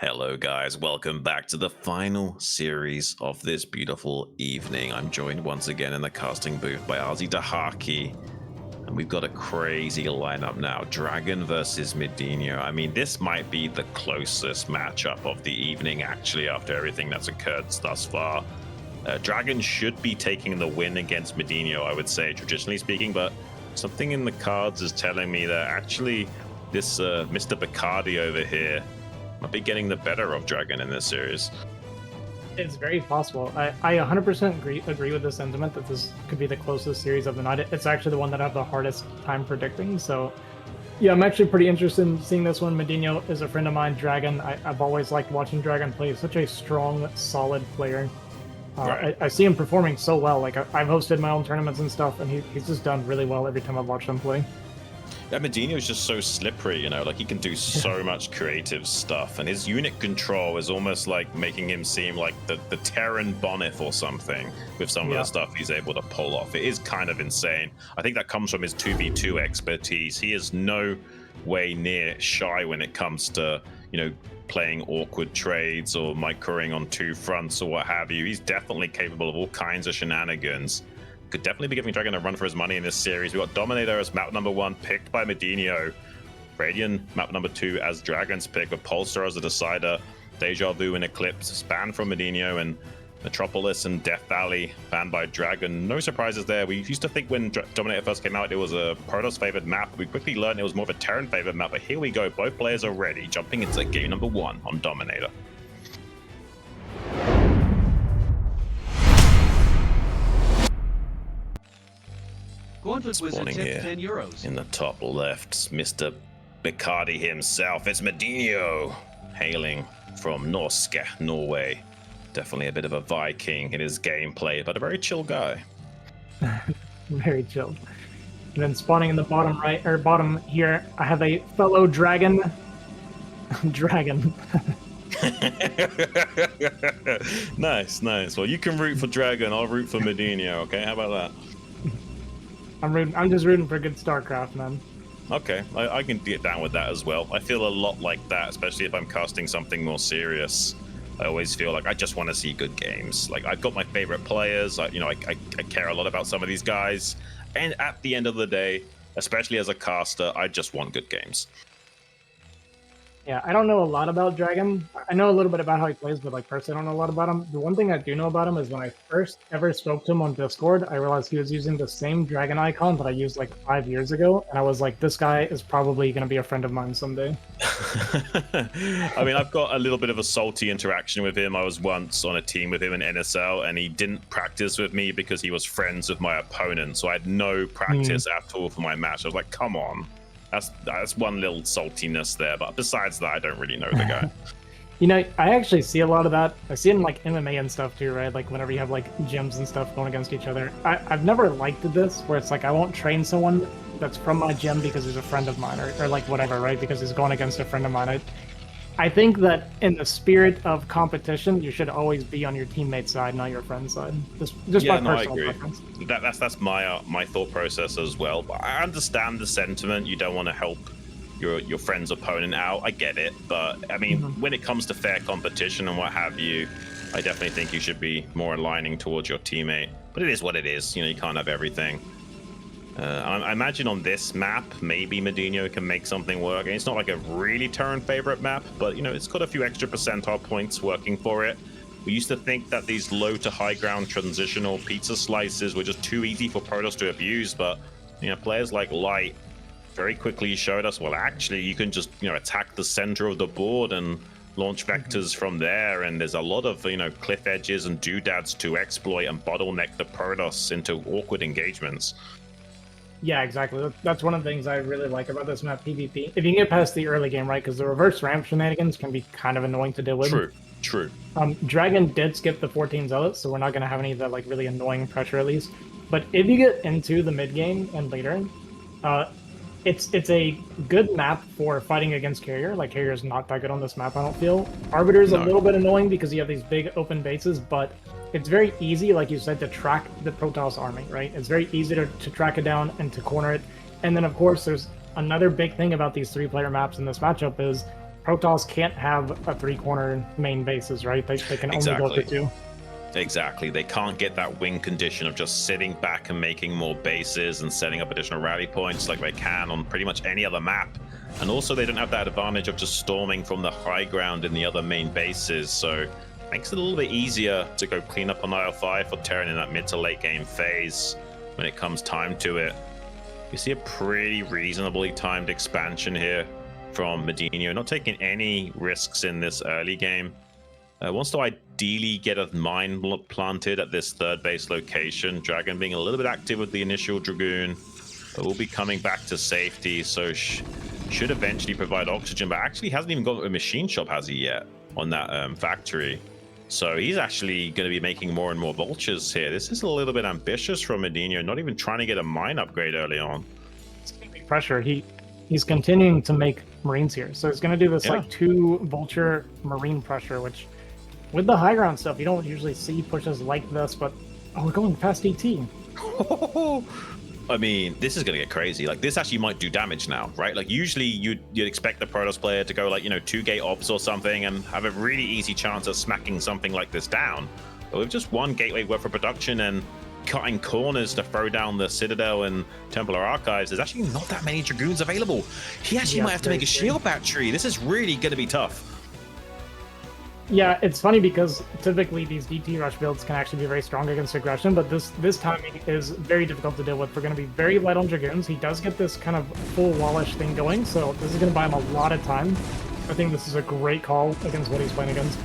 Hello, guys. Welcome back to the final series of this beautiful evening. I'm joined once again in the casting booth by Arzi Dahaki, and we've got a crazy lineup now. DragOn versus MadiNho. I mean, this might be the closest matchup of the evening, actually, after everything that's occurred thus far. DragOn should be taking the win against MadiNho, I would say, traditionally speaking, but something in the cards is telling me that actually this Mr. Bacardi over here might be getting the better of DragOn in this series. It's very possible. I 100% agree with the sentiment that this could be the closest series of the night. It's actually the one that I have the hardest time predicting. So, yeah, I'm actually pretty interested in seeing this one. MadiNho is a friend of mine. DragOn, I've always liked watching DragOn play. He's such a strong, solid player. Right. I see him performing so well. Like I've hosted my own tournaments and stuff, and he's just done really well every time I've watched him play. Yeah, MadiNho is just so slippery, you know, like he can do so much creative stuff, and his unit control is almost like making him seem like the Terran Bonif or something with some of the stuff he's able to pull off. It is kind of insane. I think that comes from his 2v2 expertise. He is no way near shy when it comes to, you know, playing awkward trades or microing on two fronts or what have you. He's definitely capable of all kinds of shenanigans. Could definitely be giving DragOn a run for his money in this series. We've got Dominator as map number 1, picked by MadiNho. Radian, map number 2, as DragOn's pick, with Pulsar as a decider. Deja Vu and Eclipse, banned from MadiNho, and Metropolis and Death Valley, banned by DragOn. No surprises there. We used to think when Dominator first came out, it was a Protoss-favored map. We quickly learned it was more of a Terran-favored map, but here we go. Both players are ready, jumping into game number 1 on Dominator. Spawning here €10 in the top left, Mr. Bacardi himself. It's MadiNho, hailing from Norske, Norway. Definitely a bit of a Viking in his gameplay, but a very chill guy. Very chill. And then spawning in the bottom right, or bottom here, I have a fellow DragOn. DragOn. Nice, nice. Well, you can root for DragOn, I'll root for MadiNho, okay? How about that? I'm just rooting for good StarCraft, man. Okay, I can get down with that as well. I feel a lot like that, especially if I'm casting something more serious. I always feel like I just want to see good games. Like, I've got my favorite players. I care a lot about some of these guys. And at the end of the day, especially as a caster, I just want good games. Yeah, I don't know a lot about DragOn. I know a little bit about how he plays, but like personally, I don't know a lot about him. The one thing I do know about him is when I first ever spoke to him on Discord, I realized he was using the same DragOn icon that I used like 5 years ago, and I was like, this guy is probably going to be a friend of mine someday. I mean, I've got a little bit of a salty interaction with him. I was once on a team with him in NSL, and he didn't practice with me because he was friends with my opponent, so I had no practice at all for my match. I was like, come on. That's one little saltiness there, but besides that, I don't really know the guy. You know, I actually see a lot of that. I see it in like MMA and stuff too, right? Like whenever you have like gyms and stuff going against each other. I've never liked this, where it's like I won't train someone that's from my gym because he's a friend of mine, or like whatever, right? Because he's going against a friend of mine. I think that in the spirit of competition, you should always be on your teammate's side, not your friend's side. Just yeah, my no, personal I agree. preference. That's my thought process as well. But I understand the sentiment. You don't want to help your friend's opponent out. I get it, but I mean, when it comes to fair competition and what have you, I definitely think you should be more aligning towards your teammate. But it is what it is. You know, you can't have everything. I imagine on this map, maybe MadiNho can make something work. And it's not like a really Terran favorite map, but you know, it's got a few extra percentile points working for it. We used to think that these low to high ground transitional pizza slices were just too easy for Protoss to abuse, but you know, players like Light very quickly showed us, well, actually, you can just, you know, attack the center of the board and launch vectors from there, and there's a lot of, you know, cliff edges and doodads to exploit and bottleneck the Protoss into awkward engagements. Yeah, exactly. That's one of the things I really like about this map, PvP. If you can get past the early game, right? Because the reverse ramp shenanigans can be kind of annoying to deal with. True. DragOn did skip the 14 Zealots, so we're not going to have any of that like really annoying pressure at least. But if you get into the mid game and later, it's a good map for fighting against Carrier. Like, Carrier is not that good on this map, I don't feel. Arbiter is a little bit annoying because you have these big open bases, but it's very easy, like you said, to track the Protoss army, right? It's very easy to track it down and to corner it. And then, of course, there's another big thing about these 3-player maps in this matchup is Protoss can't have a 3-corner main bases, right? They can only go for 2. Exactly. They can't get that win condition of just sitting back and making more bases and setting up additional rally points like they can on pretty much any other map. And also they don't have that advantage of just storming from the high ground in the other main bases. So it makes it a little bit easier to go clean up on IL5 for Terran in that mid to late game phase when it comes time to it. You see a pretty reasonably timed expansion here from MadiNho, not taking any risks in this early game. Wants to ideally get a mine planted at this third base location. DragOn being a little bit active with the initial Dragoon, but will be coming back to safety, so should eventually provide oxygen, but actually hasn't even got a machine shop, has he yet, on that factory? So he's actually going to be making more and more vultures here. This is a little bit ambitious from MadiNho, not even trying to get a mine upgrade early on. It's going to be pressure. He's continuing to make Marines here, so he's going to do this like 2 vulture Marine pressure, which with the high ground stuff, you don't usually see pushes like this, but we're going past ET. I mean, this is going to get crazy. Like, this actually might do damage now, right? Like, usually you'd expect the Protoss player to go, like, 2 gate ops or something and have a really easy chance of smacking something like this down. But with just 1 gateway worth of production and cutting corners to throw down the Citadel and Templar Archives, there's actually not that many Dragoons available. He actually might have to make a shield battery. This is really going to be tough. Yeah, it's funny because typically these DT rush builds can actually be very strong against aggression, but this timing is very difficult to deal with. We're going to be very light on Dragoons. He does get this kind of full wallish thing going, so this is going to buy him a lot of time. I think this is a great call against what he's playing against.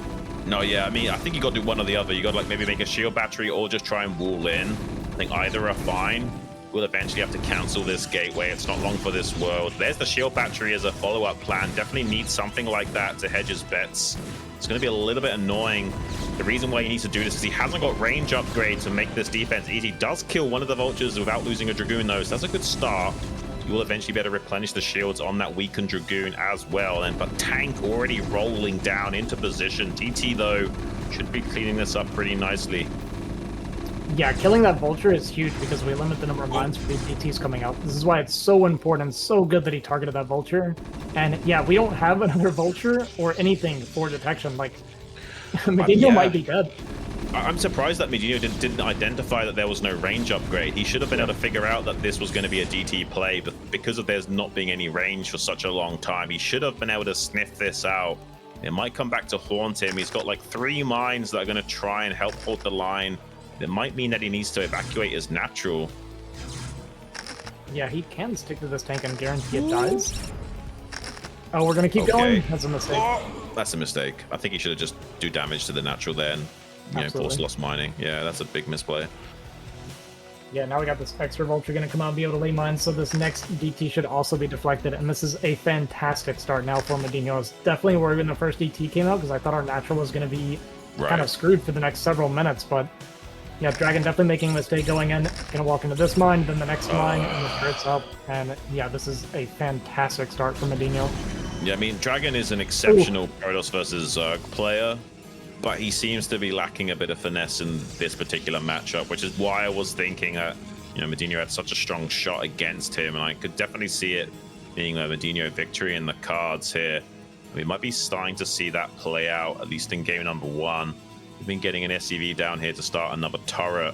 No, yeah, I mean, I think you got to do one or the other. You got to like maybe make a shield battery or just try and wall in. I think either are fine. We'll eventually have to cancel this gateway. It's not long for this world. There's the shield battery as a follow-up plan. Definitely needs something like that to hedge his bets. It's going to be a little bit annoying. The reason why he needs to do this is he hasn't got range upgrade to make this defense easy. He does kill one of the vultures without losing a Dragoon, though, so that's a good start. You will eventually be able to replenish the shields on that weakened Dragoon as well. But Tank already rolling down into position. TT, though, should be cleaning this up pretty nicely. Yeah, killing that vulture is huge because we limit the number of mines for these DTs coming out. This is why it's so important, so good that he targeted that vulture. And yeah, we don't have another vulture or anything for detection. Like, MadiNho might be dead. I'm surprised that MadiNho didn't identify that there was no range upgrade. He should have been able to figure out that this was going to be a DT play, but because of there's not being any range for such a long time, he should have been able to sniff this out. It might come back to haunt him. He's got like 3 mines that are going to try and help hold the line. It might mean that he needs to evacuate his natural. Yeah, he can stick to this tank and guarantee it dies. Oh, we're going to keep going? That's a mistake. Oh, that's a mistake. I think he should have just do damage to the natural then. Force lost mining. Yeah, that's a big misplay. Yeah, now we got this extra vulture going to come out and be able to lay mines, so this next DT should also be deflected, and this is a fantastic start now for MadiNho. It's definitely where when the first DT came out, because I thought our natural was going to be kind of screwed for the next several minutes, but yeah, DragOn definitely making a mistake going in. Gonna walk into this mine, then the next mine, and the turret's up. And yeah, this is a fantastic start for MadiNho. Yeah, I mean, DragOn is an exceptional Protoss versus Zerg player, but he seems to be lacking a bit of finesse in this particular matchup, which is why I was thinking that, MadiNho had such a strong shot against him, and I could definitely see it being a MadiNho victory in the cards here. We might be starting to see that play out, at least in game number 1. We've been getting an SCV down here to start another turret.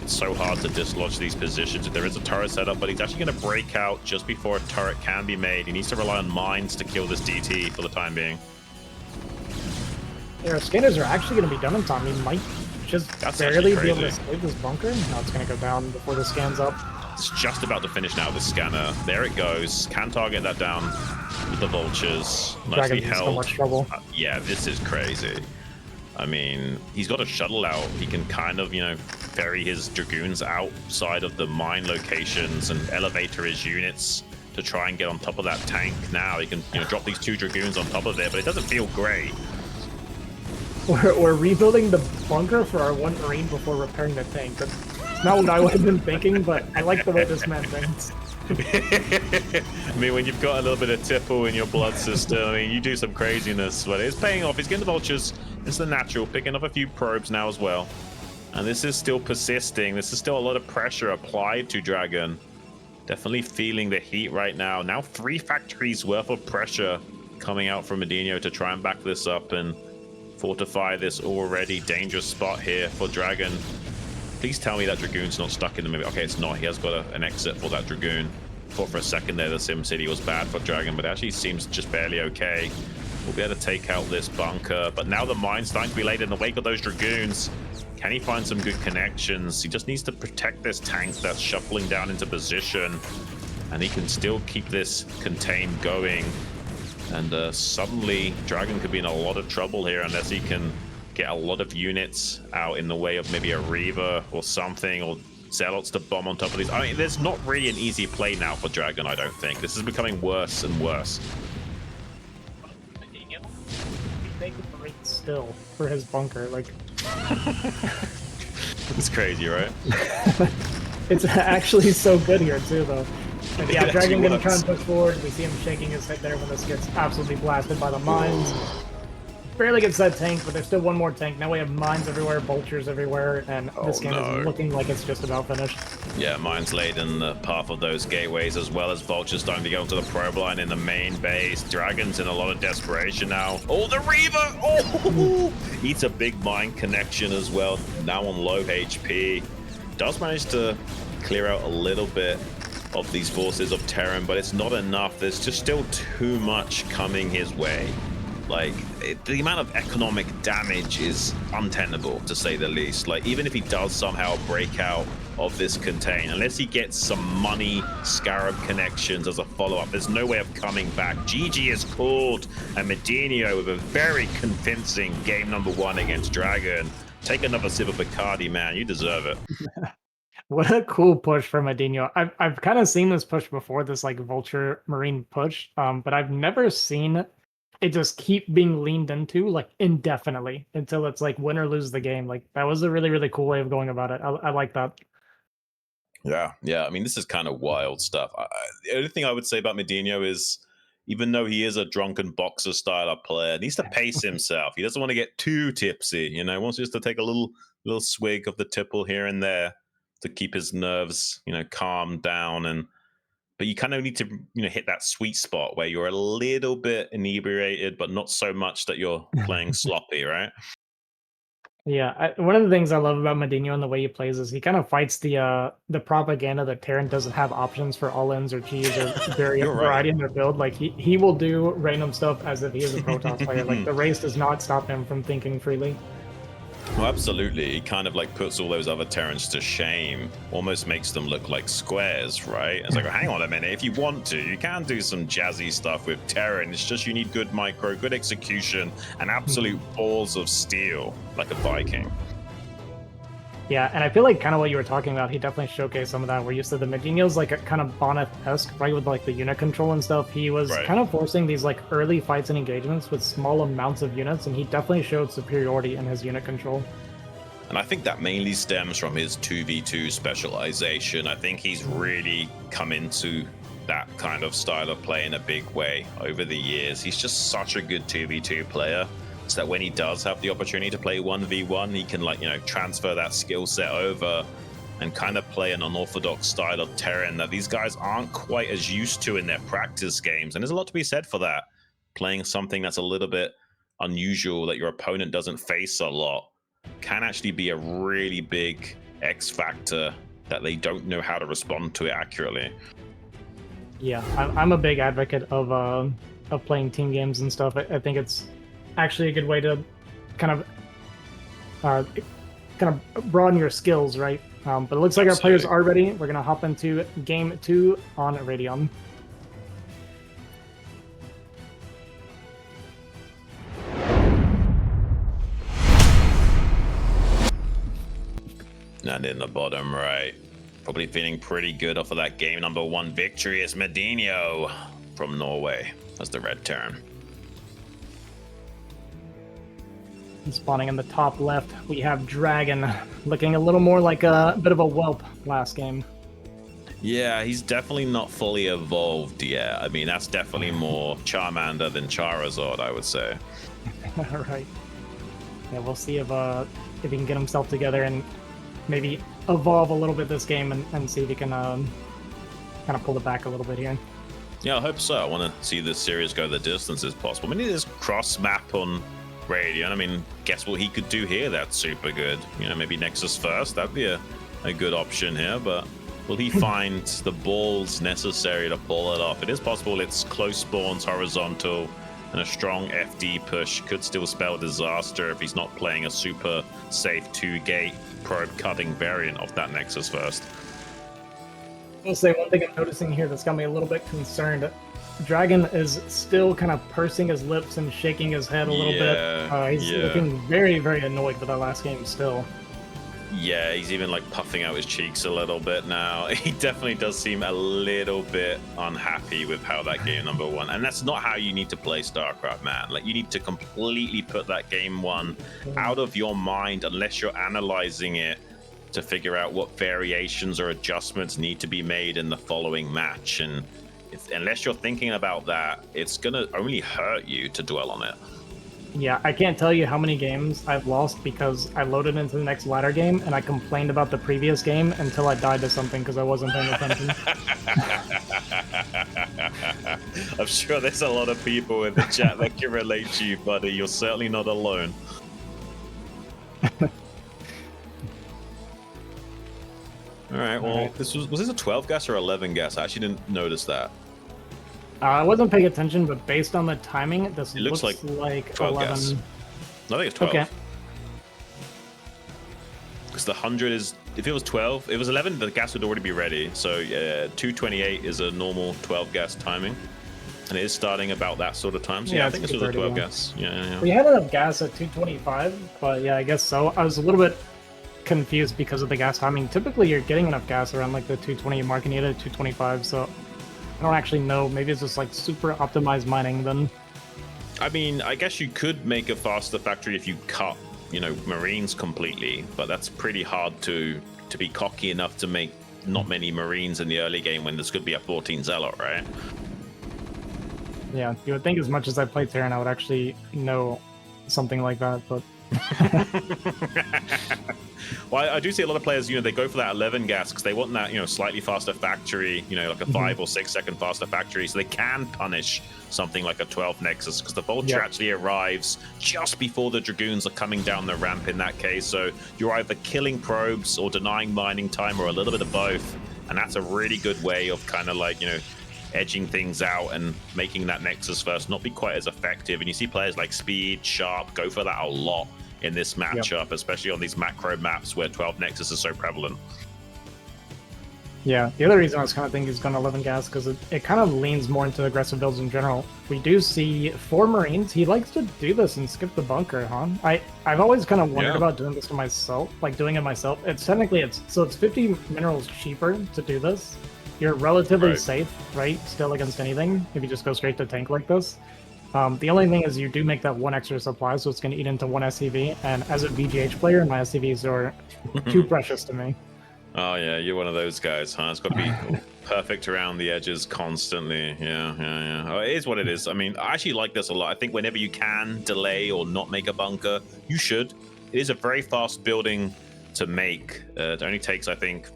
It's so hard to dislodge these positions. If there is a turret set up, but he's actually going to break out just before a turret can be made. He needs to rely on mines to kill this DT for the time being. Yeah, our scanners are actually going to be done in time. He might just barely be able to save this bunker. Now it's going to go down before the scan's up. It's just about to finish now, the scanner. There it goes. Can target that down with the vultures. Nicely held. So much trouble. Yeah, this is crazy. I mean, he's got a shuttle out. He can kind of, ferry his Dragoons outside of the mine locations and elevator his units to try and get on top of that tank. Now he can drop these 2 Dragoons on top of it, but it doesn't feel great. We're rebuilding the bunker for our 1 Marine before repairing the tank. That's not what I would have been thinking, but I like the way this man thinks. I mean, when you've got a little bit of tipple in your blood system, I mean, you do some craziness, but it's paying off. He's getting the vultures. It's the natural, picking up a few probes now as well. And this is still persisting. This is still a lot of pressure applied to DragOn. Definitely feeling the heat right now. Now 3 factories worth of pressure coming out from MadiNho to try and back this up and fortify this already dangerous spot here for Dragon. Please tell me that Dragoon's not stuck in the middle. Okay, it's not. He has got an exit for that Dragoon. Thought for a second there the SimCity was bad for Dragon, but actually seems just barely okay. We'll be able to take out this bunker, but now the mine's starting to be laid in the wake of those Dragoons. Can he find some good connections? He just needs to protect this tank that's shuffling down into position, and he can still keep this contain going. And suddenly, Dragon could be in a lot of trouble here unless he can get a lot of units out in the way of maybe a Reaver or something, or Zealots to bomb on top of these. I mean, there's not really an easy play now for Dragon, I don't think. This is becoming worse and worse. He's great still for his bunker, like... It's crazy, right? It's actually so good here, too, though. And yeah, Dragon gonna works. try and push forward. We see him shaking his head there when this gets absolutely blasted by the mines. Barely gets that tank, but there's still one more tank. Now we have mines everywhere, vultures everywhere, and this game is looking like it's just about finished. Yeah, mines laid in the path of those gateways, as well as vultures starting to go into the probe line in the main base. Dragon's in a lot of desperation now. Oh, the Reaver! Oh! Eats a big mine connection as well, now on low HP. Does manage to clear out a little bit of these forces of Terran, but it's not enough. There's just still too much coming his way. Like, the amount of economic damage is untenable, to say the least. Like, even if he does somehow break out of this contain, unless he gets some money Scarab connections as a follow-up, there's no way of coming back. GG is called, and MadiNho with a very convincing game number 1 against Dragon. Take another sip of Bacardi, man. You deserve it. What a cool push from MadiNho. I've kind of seen this push before, this like Vulture Marine push, but I've never seen it just keep being leaned into like indefinitely until it's like win or lose the game. Like that was a really, really cool way of going about it. I like that. Yeah. I mean, this is kind of wild stuff. The only thing I would say about MadiNho is, even though he is a drunken boxer style of player, he needs to pace himself. He doesn't want to get too tipsy, you know. He wants just to take a little swig of the tipple here and there to keep his nerves, you know, calmed down. But you kind of need to, you know, hit that sweet spot where you're a little bit inebriated, but not so much that you're playing sloppy, right? Yeah, one of the things I love about MadiNho and the way he plays is he kind of fights the propaganda that Terran doesn't have options for all-ins or Gs or variety in their build. Like he will do random stuff as if he is a Protoss player. Like the race does not stop him from thinking freely. Well, absolutely. He kind of like puts all those other Terrans to shame, almost makes them look like squares, right? It's like, hang on a minute, if you want to, you can do some jazzy stuff with Terran. It's just you need good micro, good execution, and absolute balls of steel, like a Viking. Yeah, and I feel like kind of what you were talking about, he definitely showcased some of that, where you said the MadiNho's like a kind of Bonnet-esque, right, with like the unit control and stuff. He was kind of forcing these like early fights and engagements with small amounts of units, and he definitely showed superiority in his unit control. And I think that mainly stems from his 2v2 specialization. I think he's really come into that kind of style of play in a big way over the years. He's just such a good 2v2 player. So that when he does have the opportunity to play 1v1, he can, like, you know, transfer that skill set over and kind of play an unorthodox style of Terran that these guys aren't quite as used to in their practice games. And there's a lot to be said for that. Playing something that's a little bit unusual that your opponent doesn't face a lot can actually be a really big X factor that they don't know how to respond to it accurately. Yeah, I'm a big advocate of playing team games and stuff. I think it's actually a good way to kind of broaden your skills, right? But it looks like our players are ready. We're gonna hop into game 2 on Radian. And in the bottom right, probably feeling pretty good off of that game number 1 victory, is MadiNho from Norway as the red Terran. Spawning in the top left, we have Dragon, looking a little more like a bit of a whelp last game. Yeah, he's definitely not fully evolved yet. I mean, that's definitely more Charmander than Charizard, I would say. Right. Yeah, we'll see if he can get himself together and maybe evolve a little bit this game and see if he can kind of pull it back a little bit here. Yeah, I hope so. I want to see this series go the distance as possible. I mean, it is cross map on Radian. I mean, guess what he could do here? That's super good. You know, maybe Nexus first. That'd be a good option here, but will he find the balls necessary to pull it off? It is possible it's close spawns, horizontal, and a strong FD push could still spell disaster if he's not playing a super safe 2-gate probe cutting variant of that Nexus first. I'll say one thing I'm noticing here that's got me a little bit concerned. DragOn is still kind of pursing his lips and shaking his head a little bit. He's looking very, very annoyed with that last game still. Yeah, he's even like puffing out his cheeks a little bit now. He definitely does seem a little bit unhappy with how that game number one. And that's not how you need to play StarCraft, man. Like, you need to completely put that game one out of your mind unless you're analyzing it to figure out what variations or adjustments need to be made in the following match. And unless you're thinking about that, it's gonna only hurt you to dwell on it. Yeah, I can't tell you how many games I've lost because I loaded into the next ladder game and I complained about the previous game until I died to something because I wasn't paying attention. I'm sure there's a lot of people in the chat that can relate to you, buddy. You're certainly not alone. All right, well, was this a 12 guess or 11 guess? I actually didn't notice that. I wasn't paying attention, but based on the timing, this looks like 12 11. Guess. No, I think it's 12. Okay. Because the 100 is, if it was 12, it was 11, the gas would already be ready. So 228 is a normal 12 gas timing. And it is starting about that sort of time. So yeah, I think this was a 12 gas. Yeah. We had enough gas at 225, but yeah, I guess so. I was a little bit confused because of the gas timing. Typically, you're getting enough gas around like the 220 mark and you hit it at 225, so I don't actually know. Maybe it's just like super optimized mining then. I mean, I guess you could make a faster factory if you cut, Marines completely, but that's pretty hard to be cocky enough to make not many Marines in the early game when this could be a 14 Zealot, right? Yeah, you would think as much as I play Terran, I would actually know something like that, but... Well, I do see a lot of players, they go for that 11 gas because they want that, slightly faster factory, like a 5 or 6 second faster factory, so they can punish something like a 12 Nexus because the Vulture actually arrives just before the Dragoons are coming down the ramp in that case. So you're either killing probes or denying mining time or a little bit of both, and that's a really good way of kind of like, edging things out and making that Nexus first not be quite as effective. And you see players like Speed, Sharp go for that a lot in this matchup, especially on these macro maps where 12 Nexus is so prevalent. Yeah, the other reason I was kind of thinking he's going 11 gas because it kind of leans more into aggressive builds in general. We do see 4 Marines. He likes to do this and skip the bunker, huh? I've always kind of wondered about doing this to myself, like doing it myself. It's 50 minerals cheaper to do this. You're relatively safe, right? Still against anything if you just go straight to tank like this. The only thing is you do make that 1 extra supply, so it's going to eat into 1 SCV. And as a VGH player, my SCVs are too precious to me. Oh yeah, you're one of those guys, huh? It's got to be perfect around the edges constantly. Yeah. Oh, it is what it is. I mean, I actually like this a lot. I think whenever you can delay or not make a bunker, you should. It is a very fast building to make. It only takes, I think,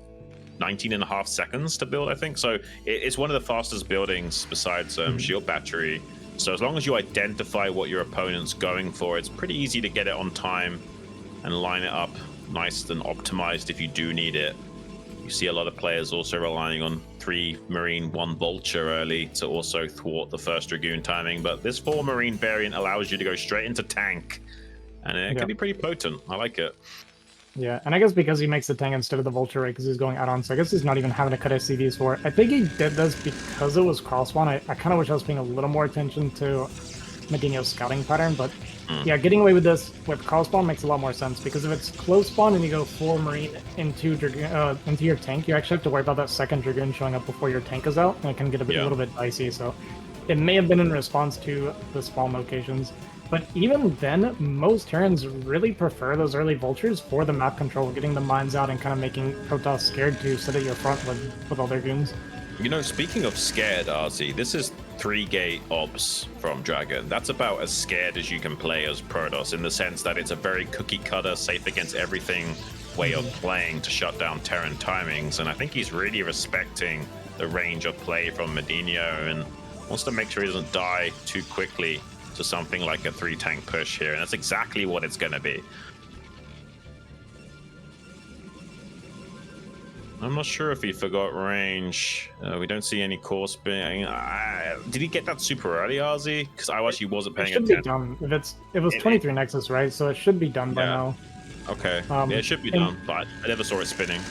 19.5 seconds to build, I think. So it's one of the fastest buildings besides shield battery. So as long as you identify what your opponent's going for, it's pretty easy to get it on time and line it up nice and optimized if you do need it. You see a lot of players also relying on 3 Marine, 1 Vulture early to also thwart the first Dragoon timing. But this 4 Marine variant allows you to go straight into tank, and it can be pretty potent. I like it. Yeah, and I guess because he makes the tank instead of the Vulture, right, because he's going add-on, so I guess he's not even having to cut SCVs for it. I think he did this because it was cross-spawn. I kind of wish I was paying a little more attention to MadiNho's scouting pattern, but yeah, getting away with this with cross-spawn makes a lot more sense, because if it's close spawn and you go 4 Marine into your tank, you actually have to worry about that second Dragoon showing up before your tank is out, and it can get a little bit dicey, so it may have been in response to the spawn locations. But even then, most Terrans really prefer those early Vultures for the map control, getting the mines out and kind of making Protoss scared to sit at your front with all their goons. Speaking of scared, RZ, this is 3-gate obs from DragOn. That's about as scared as you can play as Protoss, in the sense that it's a very cookie-cutter, safe against everything way of playing to shut down Terran timings. And I think he's really respecting the range of play from MadiNho, and Wants to make sure he doesn't die too quickly to something like a 3-tank push here, and that's exactly what it's going to be. I'm not sure if he forgot range. We don't see any core spin. Did he get that super early, Ozzy? Because I actually wasn't paying attention. It should be done. It was 23 Nexus, right? So it should be done by now. Okay. Yeah, it should be done, but I never saw it spinning.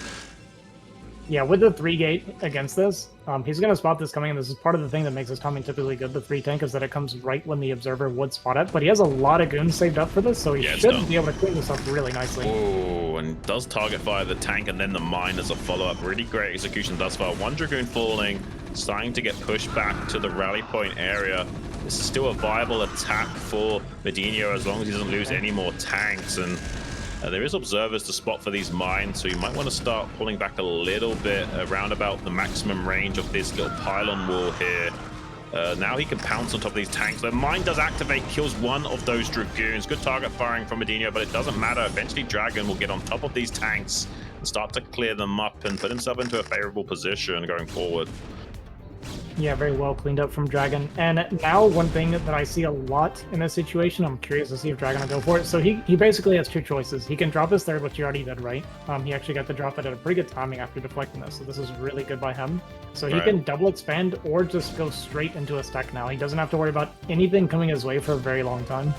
Yeah, with the 3-gate against this, he's going to spot this coming, and this is part of the thing that makes his timing typically good. The 3-tank is that it comes right when the observer would spot it, but he has a lot of goons saved up for this, so he should be able to clean this up really nicely. Oh, and does target fire the tank and then the mine as a follow-up. Really great execution thus far. One Dragoon falling, starting to get pushed back to the rally point area. This is still a viable attack for MadiNho as long as he doesn't lose any more tanks, and there is observers to spot for these mines, so you might want to start pulling back a little bit around about the maximum range of this little pylon wall here. Now he can pounce on top of these tanks. The mine does activate, kills one of those Dragoons. Good target firing from MadiNho, but it doesn't matter. Eventually DragOn will get on top of these tanks and start to clear them up and put himself into a favorable position going forward. Yeah, very well cleaned up from DragOn. And now one thing that I see a lot in this situation, I'm curious to see if DragOn will go for it. So he basically has two choices. He can drop his third, which he already did, right? He actually got to drop it at a pretty good timing after deflecting this, so this is really good by him. So he can double expand or just go straight into a stack now. He doesn't have to worry about anything coming his way for a very long time.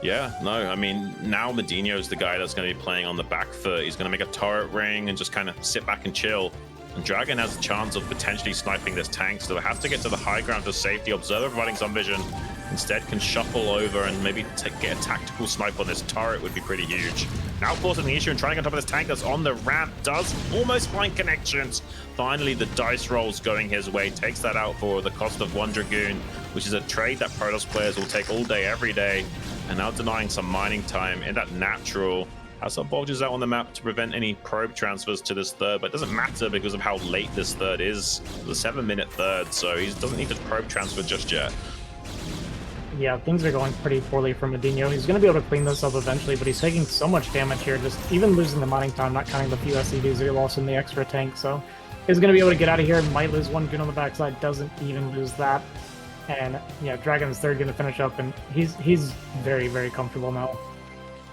Yeah, no, I mean, now MadiNho is the guy that's going to be playing on the back foot. He's going to make a turret ring and just kind of sit back and chill. And DragOn has a chance of potentially sniping this tank, so it has to get to the high ground for safety. Observer providing some vision. Instead can shuffle over and maybe get a tactical snipe on this turret would be pretty huge. Now forcing the issue and trying to get on top of this tank that's on the ramp. Does almost find connections. Finally, the dice rolls going his way. Takes that out for the cost of one Dragoon, which is a trade that Protoss players will take all day, every day. And now denying some mining time in that natural. Has some vultures out on the map to prevent any probe transfers to this third, but it doesn't matter because of how late this third is. It's a 7-minute third, so he doesn't need to probe transfer just yet. Yeah, things are going pretty poorly for MadiNho. He's going to be able to clean this up eventually, but he's taking so much damage here, just even losing the mining time, not counting the few SCVs that he lost in the extra tank. So he's going to be able to get out of here, might lose one goon on the backside, doesn't even lose that. And yeah, DragOn's third going to finish up, and he's very, very comfortable now.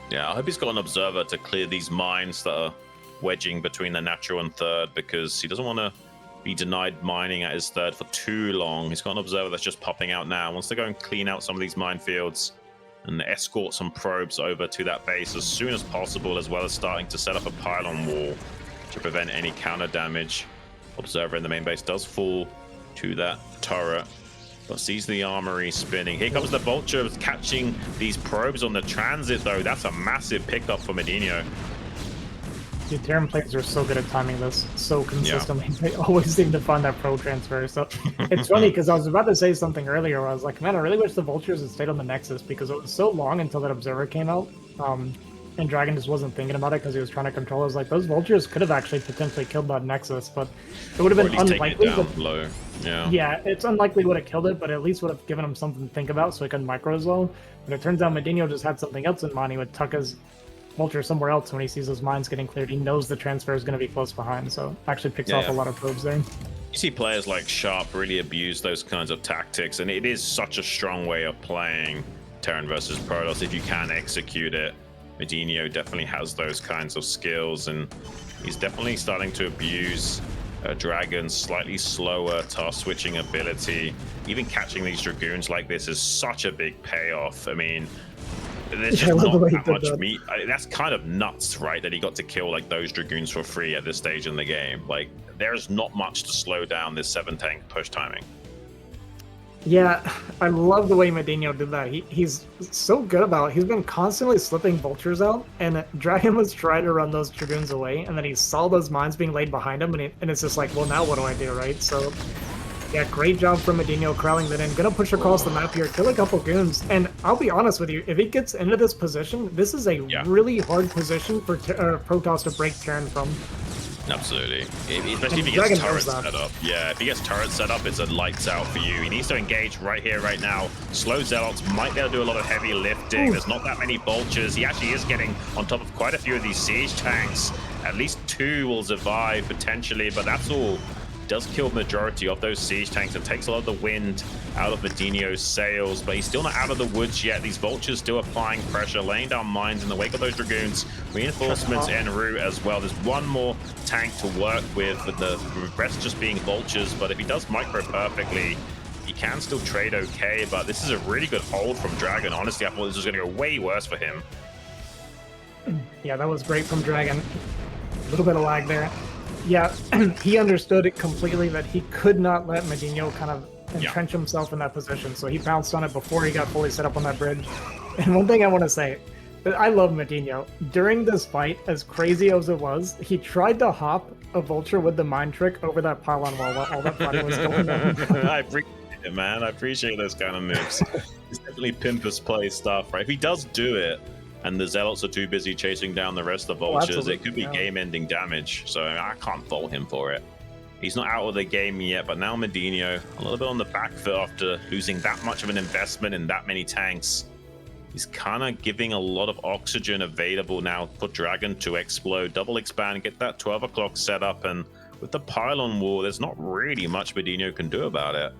Yeah, I hope he's got an observer to clear these mines that are wedging between the natural and third, because he doesn't want to be denied mining at his third for too long. He's got an observer that's just popping out now. Wants to go and clean out some of these minefields and escort some probes over to that base as soon as possible, as well as starting to set up a pylon wall to prevent any counter damage. Observer in the main base does fall to that turret, but sees the armory spinning. Here comes the vulture catching these probes on the transit, though. That's a massive pickup for MadiNho. Dude, Terran players are so good at timing this so consistently. Yeah. They always seem to find that probe transfer. So it's funny because I was about to say something earlier where I was like, man, I really wish the vultures had stayed on the Nexus because it was so long until that observer came out. And DragOn just wasn't thinking about it because he was trying to control it. I was like, those vultures could have actually potentially killed that Nexus, but it would have been unlikely. Yeah, it's unlikely would have killed it, but at least would have given him something to think about so he couldn't micro as well. But it turns out MadiNho just had something else in mind. He would tuck his vulture somewhere else when he sees those mines getting cleared. He knows the transfer is going to be close behind, so actually picks off a lot of probes there. You see players like Sharp really abuse those kinds of tactics, and it is such a strong way of playing Terran versus Protoss if you can execute it. MadiNho definitely has those kinds of skills, and he's definitely starting to abuse DragOn's slightly slower task switching ability. Even catching these Dragoons like this is such a big payoff. I mean, there's just not that much meat. That's kind of nuts, right? That he got to kill like those Dragoons for free at this stage in the game. Like, there's not much to slow down this 7-tank push timing. Yeah, I love the way MadiNho did that. He's so good about it. He's been constantly slipping vultures out, and DragOn was trying to run those Dragoons away, and then he saw those mines being laid behind him, and it's just like, well, now what do I do, right? So, yeah, great job from MadiNho corralling that in. Gonna push across the map here, kill a couple goons, and I'll be honest with you, if he gets into this position, this is a really hard position for Protoss to break Terran from. Absolutely. Especially if he gets turret set up. Yeah, if he gets turret set up, it's a lights out for you. He needs to engage right here, right now. Slow Zealots might be able to do a lot of heavy lifting. There's not that many vultures. He actually is getting on top of quite a few of these siege tanks. At least 2 will survive potentially, but that's all does kill majority of those siege tanks and takes a lot of the wind out of MadiNho's sails, but he's still not out of the woods yet. These vultures still applying pressure, laying down mines in the wake of those dragoons, reinforcements en route as well. There's one more tank to work with the rest just being vultures, but if he does micro perfectly, he can still trade okay. But this is a really good hold from DragOn. Honestly, I thought this was going to go way worse for him. Yeah, that was great from DragOn. A little bit of lag there. Yeah, he understood it completely that he could not let MadiNho kind of entrench himself in that position, so he bounced on it before he got fully set up on that bridge. And one thing I want to say, I love MadiNho. During this fight, as crazy as it was, he tried to hop a vulture with the mind trick over that pylon wall while all that fighting was going on. I appreciate it, man. I appreciate those kind of moves. It's definitely Pimpus play stuff, right? If he does do it, and the Zealots are too busy chasing down the rest of the vultures, it could be game-ending damage, so I can't fault him for it. He's not out of the game yet, but now MadiNho, a little bit on the back foot after losing that much of an investment in that many tanks. He's kind of giving a lot of oxygen available now for DragOn to explode, double expand, get that 12 o'clock set up, and with the pylon wall, there's not really much MadiNho can do about it.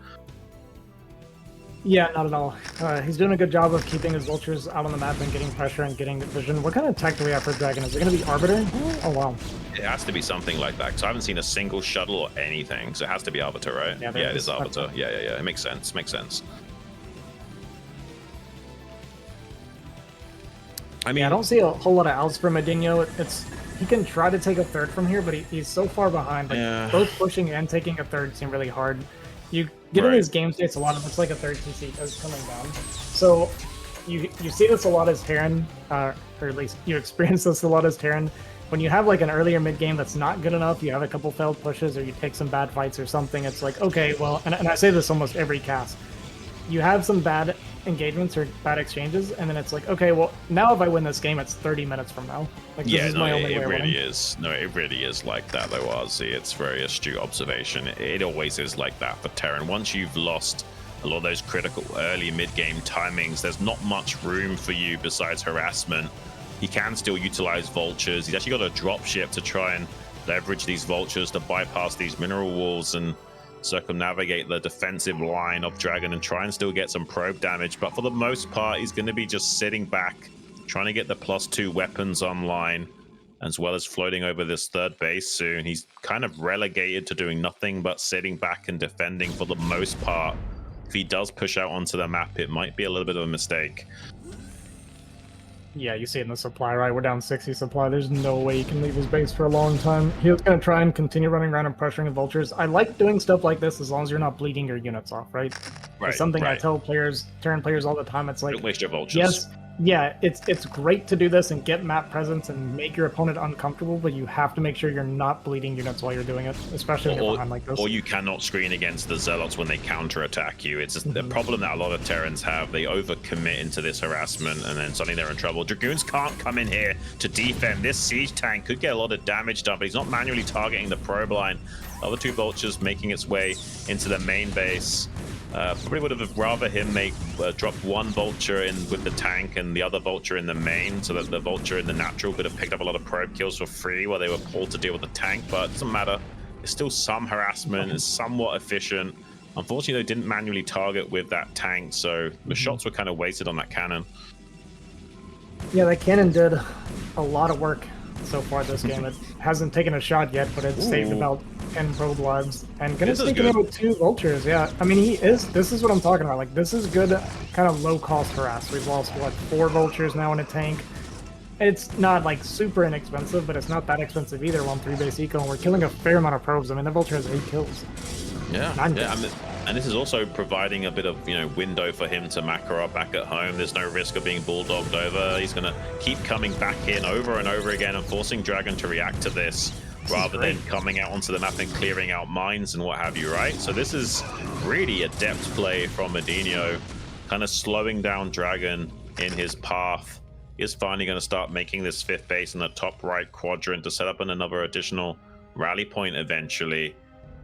Yeah, not at all. He's doing a good job of keeping his vultures out on the map and getting pressure and getting vision. What kind of tech do we have for DragOn? Is it going to be Arbiter? Oh, wow. It has to be something like that, because I haven't seen a single shuttle or anything, so it has to be Arbiter, right? Yeah, it is Arbiter. Yeah. It makes sense. Makes sense. I mean, I don't see a whole lot of outs for MadiNho. He can try to take a third from here, but he's so far behind. Like, both pushing and taking a third seem really hard. You get in these game states a lot, it looks like a third TC is coming down. So you see this a lot as Terran, or at least you experience this a lot as Terran. When you have like an earlier mid game that's not good enough, you have a couple failed pushes or you take some bad fights or something, it's like, okay, well, and I say this almost every cast. You have some bad engagements or bad exchanges, and then it's like, okay, well, now if I win this game, it's 30 minutes from now. Like, this is my only way it really is. No, it really is like that, though, Ozzy. It's very astute observation. It always is like that for Terran. Once you've lost a lot of those critical early mid-game timings, there's not much room for you besides harassment. He can still utilize vultures. He's actually got a drop ship to try and leverage these vultures to bypass these mineral walls and circumnavigate the defensive line of DragOn and try and still get some probe damage. But for the most part, he's going to be just sitting back, trying to get the +2 weapons online, as well as floating over this third base soon. He's kind of relegated to doing nothing but sitting back and defending for the most part. If he does push out onto the map, it might be a little bit of a mistake. Yeah, you see it in the supply, right? We're down 60 supply. There's no way he can leave his base for a long time. He was going to try and continue running around and pressuring the vultures. I like doing stuff like this as long as you're not bleeding your units off, right? It's something I tell players, Terran players all the time. It's like, don't waste your vultures. Yes, yeah, it's great to do this and get map presence and make your opponent uncomfortable, but you have to make sure you're not bleeding units while you're doing it, especially when you're behind like this. Or you cannot screen against the Zealots when they counterattack you. It's just the problem that a lot of Terrans have. They overcommit into this harassment, and then suddenly they're in trouble. Dragoons can't come in here to defend. This siege tank could get a lot of damage done, but he's not manually targeting the probe line. Other two vultures making its way into the main base. Probably would have rather him make drop one vulture in with the tank and the other vulture in the main, so that the vulture in the natural could have picked up a lot of probe kills for free while they were pulled to deal with the tank. But it doesn't matter. It's still some harassment. It's somewhat efficient. Unfortunately, they didn't manually target with that tank, so the shots were kind of wasted on that cannon. Yeah, that cannon did a lot of work so far this game. It hasn't taken a shot yet, but it saved about 10 probe lives. And gonna take another 2 vultures, yeah. I mean, this is what I'm talking about. Like, this is good, kind of low-cost harass. We've lost, what, 4 vultures now in a tank. It's not, like, super inexpensive, but it's not that expensive either on 3-base eco, and we're killing a fair amount of probes. I mean, the vulture has 8 kills. Yeah, and this is also providing a bit of, window for him to macro up back at home. There's no risk of being bulldogged over. He's going to keep coming back in over and over again and forcing DragOn to react to this rather than coming out onto the map and clearing out mines and what have you, right? So this is really a depth play from MadiNho, kind of slowing down DragOn in his path. He is finally going to start making this 5th base in the top right quadrant to set up another additional rally point eventually.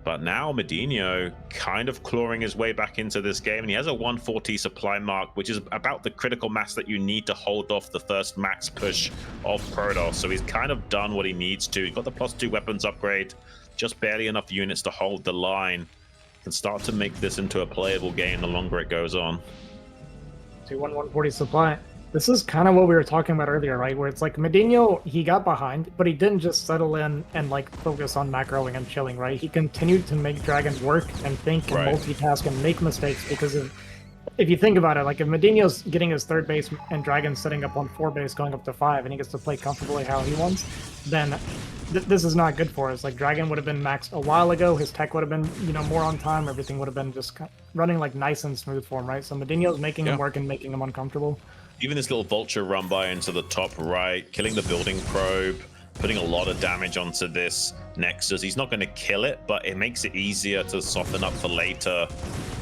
But now MadiNho kind of clawing his way back into this game, and he has a 140 supply mark, which is about the critical mass that you need to hold off the first max push of Protoss. So he's kind of done what he needs to. He's got the +2 weapons upgrade. just barely enough units to hold the line. Can start to make this into a playable game the longer it goes on. 140 supply. This is kind of what we were talking about earlier, right? Where it's like MadiNho, he got behind, but he didn't just settle in and like focus on macroing and chilling, right? He continued to make dragons work and think and multitask and make mistakes because of, if you think about it, like if MadiNho's getting his 3rd base and Dragon's setting up on 4 base going up to 5 and he gets to play comfortably how he wants, then this is not good for us. Like Dragon would have been maxed a while ago, his tech would have been, you know, more on time, everything would have been just running like nice and smooth for him, right? So MadiNho's making him work and making him uncomfortable. Even this little vulture run by into the top right, killing the building probe, putting a lot of damage onto this Nexus. He's not going to kill it, but it makes it easier to soften up for later.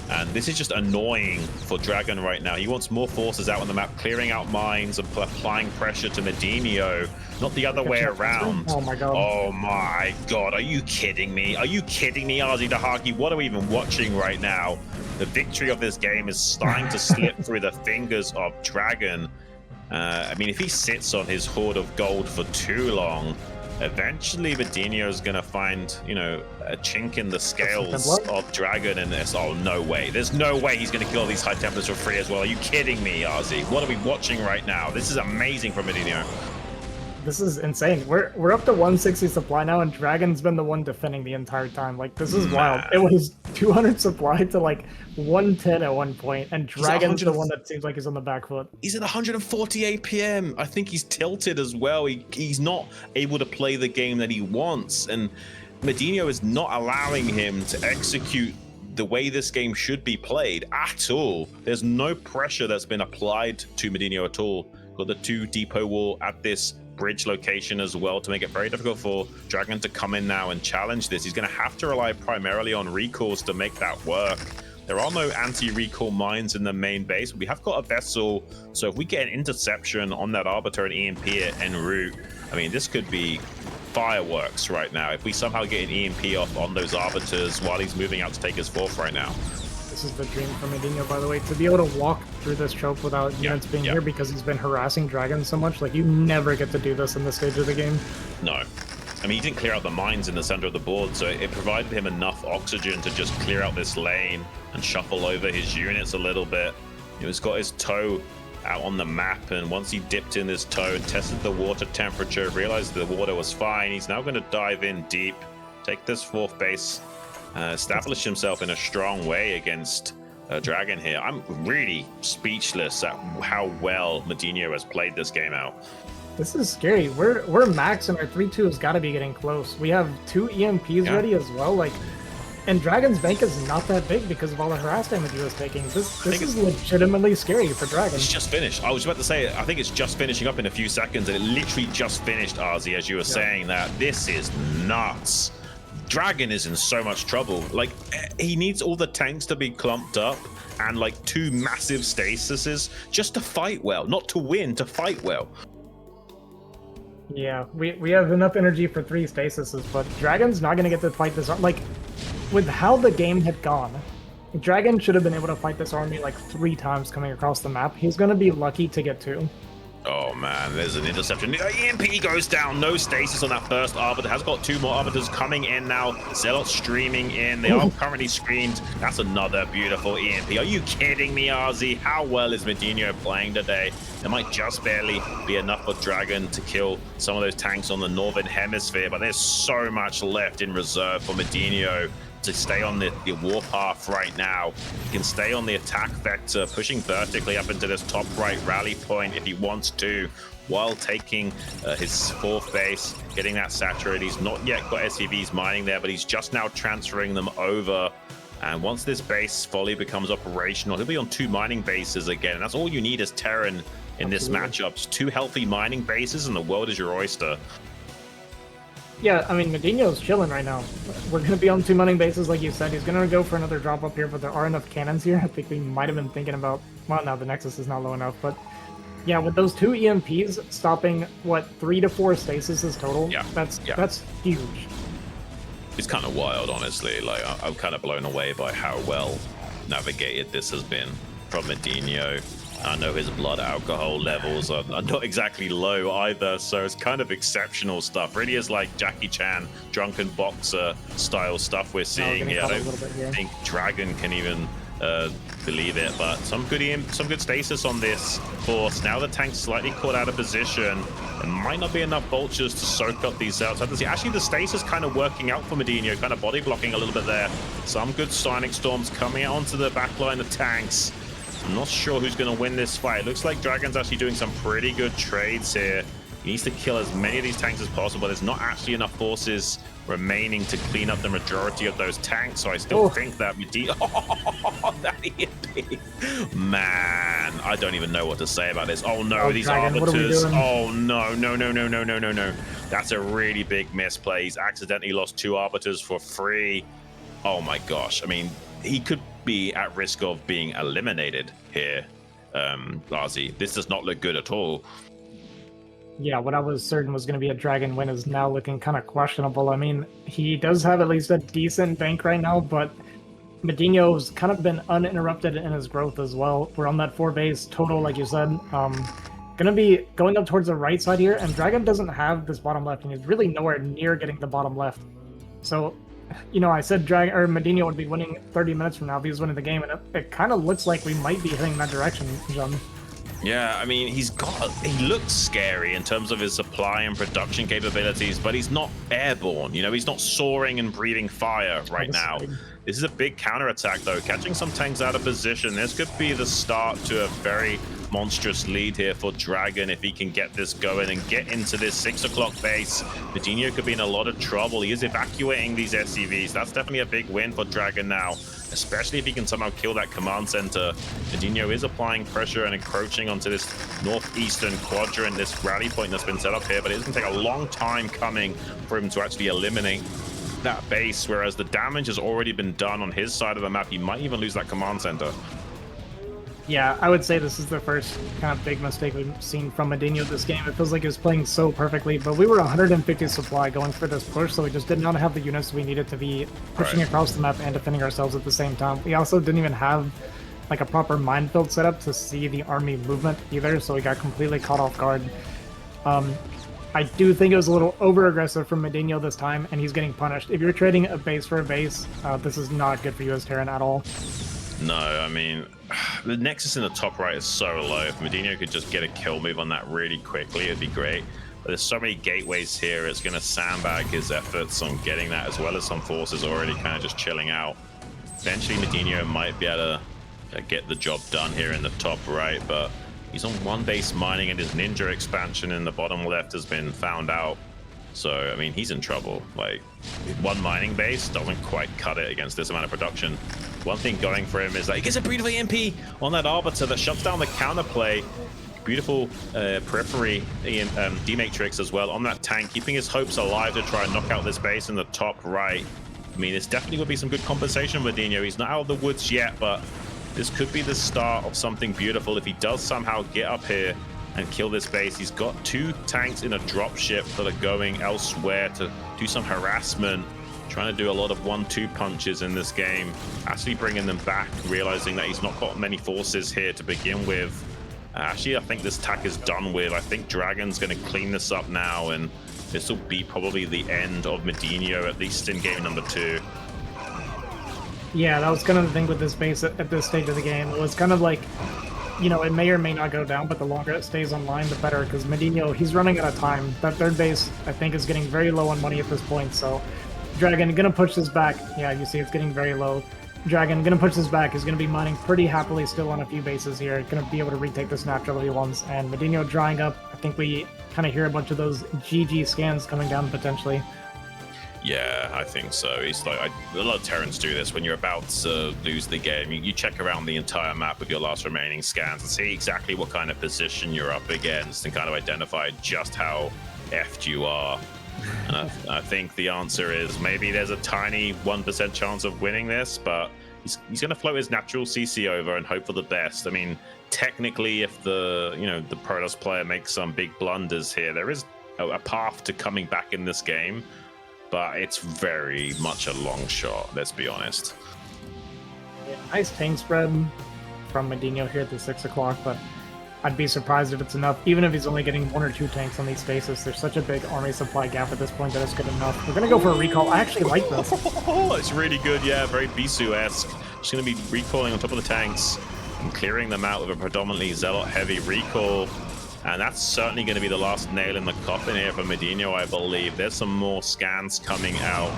And this is just annoying for DragOn right now. He wants more forces out on the map, clearing out mines and applying pressure to MadiNho, not the other way around. Oh my god. Oh my god, are you kidding me? Are you kidding me, RZ Dahaki? What are we even watching right now? The victory of this game is starting to slip through the fingers of DragOn. I mean, if he sits on his hoard of gold for too long, eventually MadiNho is going to find, you know, a chink in the scales of DragOn and this. Oh, no way. There's no way he's going to kill these high templates for free as well. Are you kidding me, RZ? What are we watching right now? This is amazing from MadiNho. This is insane. We're up to 160 supply now, and Dragon's been the one defending the entire time. Like, this is wild. It was 200 supply to like 110 at one point, and Dragon's the one that seems like he's on the back foot. He's at 140 APM. I think he's tilted as well. He's not able to play the game that he wants, and MadiNho is not allowing him to execute the way this game should be played at all. There's no pressure that's been applied to MadiNho at all. Got the 2 depot wall at this bridge location as well to make it very difficult for DragOn to come in now and challenge this. He's going to have to rely primarily on recalls to make that work. There are no anti-recall mines in the main base. We have got a vessel, so if we get an interception on that Arbiter and EMP it en route, I mean, this could be fireworks right now. If we somehow get an EMP off on those Arbiters while he's moving out to take his 4th right now. This is the dream for MadiNho, by the way, to be able to walk through this trope without units being here because he's been harassing Dragon so much. Like, you never get to do this in this stage of the game. No. I mean, he didn't clear out the mines in the center of the board, so it provided him enough oxygen to just clear out this lane and shuffle over his units a little bit. He's got his toe out on the map, and once he dipped in his toe and tested the water temperature, realized the water was fine, he's now going to dive in deep, take this 4th base, establish himself in a strong way against DragOn here. I'm really speechless at how well MadiNho has played this game out. This is scary. We're max and our 3-2 has got to be getting close. We have 2 EMPs ready as well. Like, and Dragon's bank is not that big because of all the harass damage he was taking. This is legitimately scary for Dragon. It's just finished. I was about to say, I think it's just finishing up in a few seconds, and it literally just finished, RZ, as you were saying that. This is nuts. DragOn is in so much trouble. Like, he needs all the tanks to be clumped up and like 2 massive stasises just to fight well, not to win, to fight well. Yeah, we have enough energy for 3 stasises, but Dragon's not going to get to fight this. Like, with how the game had gone, Dragon should have been able to fight this army like 3 times coming across the map. He's going to be lucky to get 2. Oh man, there's an interception. EMP goes down. No stasis on that first Arbiter. Has got 2 more Arbiters coming in now. Zealot streaming in. They are currently screened. That's another beautiful EMP. Are you kidding me, RZ? How well is MadiNho playing today? It might just barely be enough for DragOn to kill some of those tanks on the northern hemisphere, but there's so much left in reserve for MadiNho to stay on the warpath right now. He can stay on the attack vector, pushing vertically up into this top right rally point if he wants to, while taking his 4th base, getting that saturated. He's not yet got SCVs mining there, but he's just now transferring them over. And once this base fully becomes operational, he'll be on 2 mining bases again. And that's all you need as Terran in this matchup. Just 2 healthy mining bases and the world is your oyster. Yeah, I mean, MadiNho's chilling right now. We're going to be on 2 mining bases, like you said. He's going to go for another drop up here, but there are enough cannons here. I think we might have been thinking about... Well, now the Nexus is not low enough, but... Yeah, with those 2 EMPs stopping, what, 3 to 4 stasis total? Yeah. That's huge. It's kind of wild, honestly. Like, I'm kind of blown away by how well navigated this has been from MadiNho. I know his blood alcohol levels are not exactly low either, so it's kind of exceptional stuff. Really is like Jackie Chan, drunken boxer style stuff we're seeing here. I don't think DragOn can even believe it, but some good stasis on this force. Now the tank's slightly caught out of position. There might not be enough vultures to soak up these cells. Actually, the stasis kind of working out for MadiNho, kind of body blocking a little bit there. Some good Sonic Storms coming out onto the back line of tanks. I'm not sure who's going to win this fight. It looks like DragOn's actually doing some pretty good trades here. He needs to kill as many of these tanks as possible. There's not actually enough forces remaining to clean up the majority of those tanks, so I still think that MadiNho... Oh, that EMP! Man, I don't even know what to say about this. Oh no, these DragOn, arbiters. Oh no. That's a really big misplay. He's accidentally lost 2 arbiters for free. Oh my gosh. I mean, he could be at risk of being eliminated here, Lazi. This does not look good at all. Yeah, what I was certain was going to be a DragOn win is now looking kind of questionable. I mean, he does have at least a decent bank right now, but MadiNho's kind of been uninterrupted in his growth as well. We're on that 4 base total, like you said. Gonna be going up towards the right side here, and DragOn doesn't have this bottom left, and he's really nowhere near getting the bottom left. So, you know, I said MadiNho would be winning 30 minutes from now if he was winning the game, and it kind of looks like we might be heading that direction, John. Yeah, I mean, he looks scary in terms of his supply and production capabilities, but he's not airborne. You know, he's not soaring and breathing fire right now. This is a big counterattack, though. Catching some tanks out of position. This could be the start to a very monstrous lead here for DragOn if he can get this going and get into this 6 o'clock base. MadiNho could be in a lot of trouble. He is evacuating these SCVs. That's definitely a big win for DragOn now, especially if he can somehow kill that command center. MadiNho is applying pressure and encroaching onto this northeastern quadrant, this rally point that's been set up here, but it's going to take a long time coming for him to actually eliminate that base, whereas the damage has already been done on his side of the map. He might even lose that command center. Yeah, I would say this is the first kind of big mistake we've seen from MadiNho this game. It feels like he was playing so perfectly, but we were 150 supply going for this push, so we just did not have the units we needed to be pushing across the map and defending ourselves at the same time. We also didn't even have like a proper minefield setup to see the army movement either, so we got completely caught off guard. I do think it was a little over-aggressive from MadiNho this time, and he's getting punished. If you're trading a base for a base, this is not good for you as Terran at all. No, I mean, the Nexus in the top right is so low. If MadiNho could just get a kill move on that really quickly, it'd be great. But there's so many gateways here, it's going to sandbag his efforts on getting that, as well as some forces already kind of just chilling out. Eventually, MadiNho might be able to get the job done here in the top right, but he's on 1 base mining, and his ninja expansion in the bottom left has been found out. So, I mean, he's in trouble. Like, 1 mining base doesn't quite cut it against this amount of production. One thing going for him is that he gets a beautiful EMP on that Arbiter that shuts down the counterplay. Beautiful periphery D-Matrix as well on that tank, keeping his hopes alive to try and knock out this base in the top right. I mean, it's definitely going to be some good compensation with MadiNho. He's not out of the woods yet, but this could be the start of something beautiful if he does somehow get up here and kill this base. He's got 2 tanks in a dropship that are going elsewhere to do some harassment, trying to do a lot of 1-2 punches in this game, actually bringing them back, realizing that he's not got many forces here to begin with. Actually, I think this attack is done with. I think DragOn's going to clean this up now, and this will be probably the end of MadiNho, at least in game number 2. Yeah, that was kind of the thing with this base at this stage of the game. It was kind of like, you know, it may or may not go down, but the longer it stays online, the better, because MadiNho, he's running out of time. That 3rd base, I think, is getting very low on money at this point, so DragOn gonna push this back. Yeah, you see it's getting very low. DragOn gonna push this back. He's gonna be mining pretty happily still on a few bases here. Gonna be able to retake this natural if he wants. And MadiNho drying up. I think we kind of hear a bunch of those GG scans coming down potentially. Yeah, I think so. It's like a lot of Terrans do this when you're about to lose the game. You check around the entire map with your last remaining scans and see exactly what kind of position you're up against and kind of identify just how effed you are. And I think the answer is maybe there's a tiny 1% chance of winning this, but he's going to float his natural CC over and hope for the best. I mean, technically, if the Protoss player makes some big blunders here, there is a path to coming back in this game, but it's very much a long shot, let's be honest. Yeah, nice tank spread from MadiNho here at the 6 o'clock, but I'd be surprised if it's enough. Even if he's only getting 1 or 2 tanks on these bases, there's such a big army supply gap at this point that it's good enough. We're going to go for a recall. I actually like this. Oh, it's really good, yeah, very Bisu-esque. Just going to be recalling on top of the tanks and clearing them out with a predominantly Zealot-heavy recall. And that's certainly going to be the last nail in the coffin here for MadiNho, I believe. There's some more scans coming out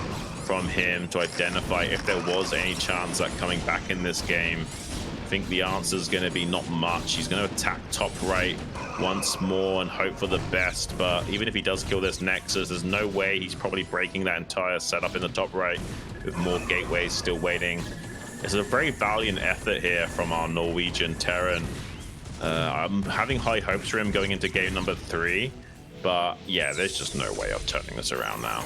from him to identify if there was any chance at coming back in this game. I think the answer is going to be not much. He's going to attack top right once more and hope for the best. But even if he does kill this Nexus, there's no way he's probably breaking that entire setup in the top right with more gateways still waiting. It's a very valiant effort here from our Norwegian Terran. I'm having high hopes for him going into game number 3. But yeah, there's just no way of turning this around now.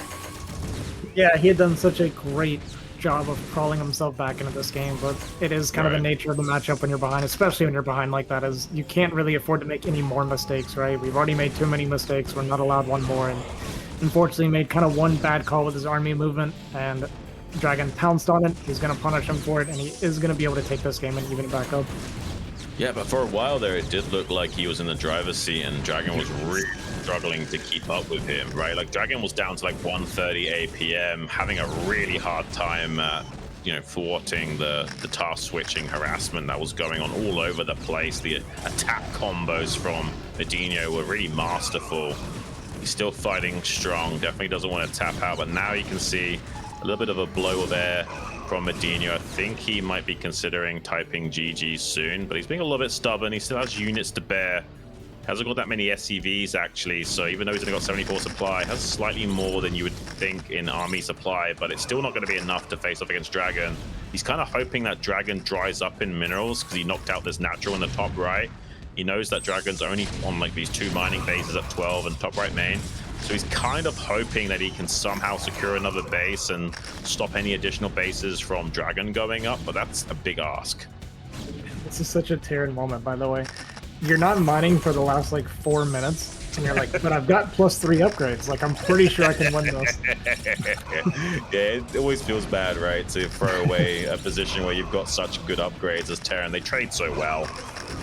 Yeah, he had done such a great job of crawling himself back into this game, but it is kind of the nature of the matchup when you're behind, especially when you're behind like that, is you can't really afford to make any more mistakes, right? We've already made too many mistakes. We're not allowed one more, and unfortunately made kind of one bad call with his army movement, and DragOn pounced on it. He's going to punish him for it, and he is going to be able to take this game and even it back up. Yeah, but for a while there, it did look like he was in the driver's seat, and DragOn was really struggling to keep up with him, right? Like, DragOn was down to like 1:30 APM, having a really hard time, thwarting the task switching harassment that was going on all over the place. The attack combos from MadiNho were really masterful. He's still fighting strong, definitely doesn't want to tap out, but now you can see a little bit of a blow of air from MadiNho. I think he might be considering typing GG soon, but he's being a little bit stubborn. He still has units to bear. Hasn't got that many SCVs actually, so even though he's only got 74 supply, has slightly more than you would think in army supply, but it's still not going to be enough to face off against DragOn. He's kind of hoping that DragOn dries up in minerals because he knocked out this natural in the top right. He knows that DragOn's only on like these 2 mining bases at 12 and top right main. So he's kind of hoping that he can somehow secure another base and stop any additional bases from DragOn going up, but that's a big ask. This is such a Terran moment, by the way. You're not mining for the last like 4 minutes, and you're like, but I've got +3 upgrades. Like, I'm pretty sure I can win this. Yeah, it always feels bad, right, to throw away a position where you've got such good upgrades as Terran. They trade so well,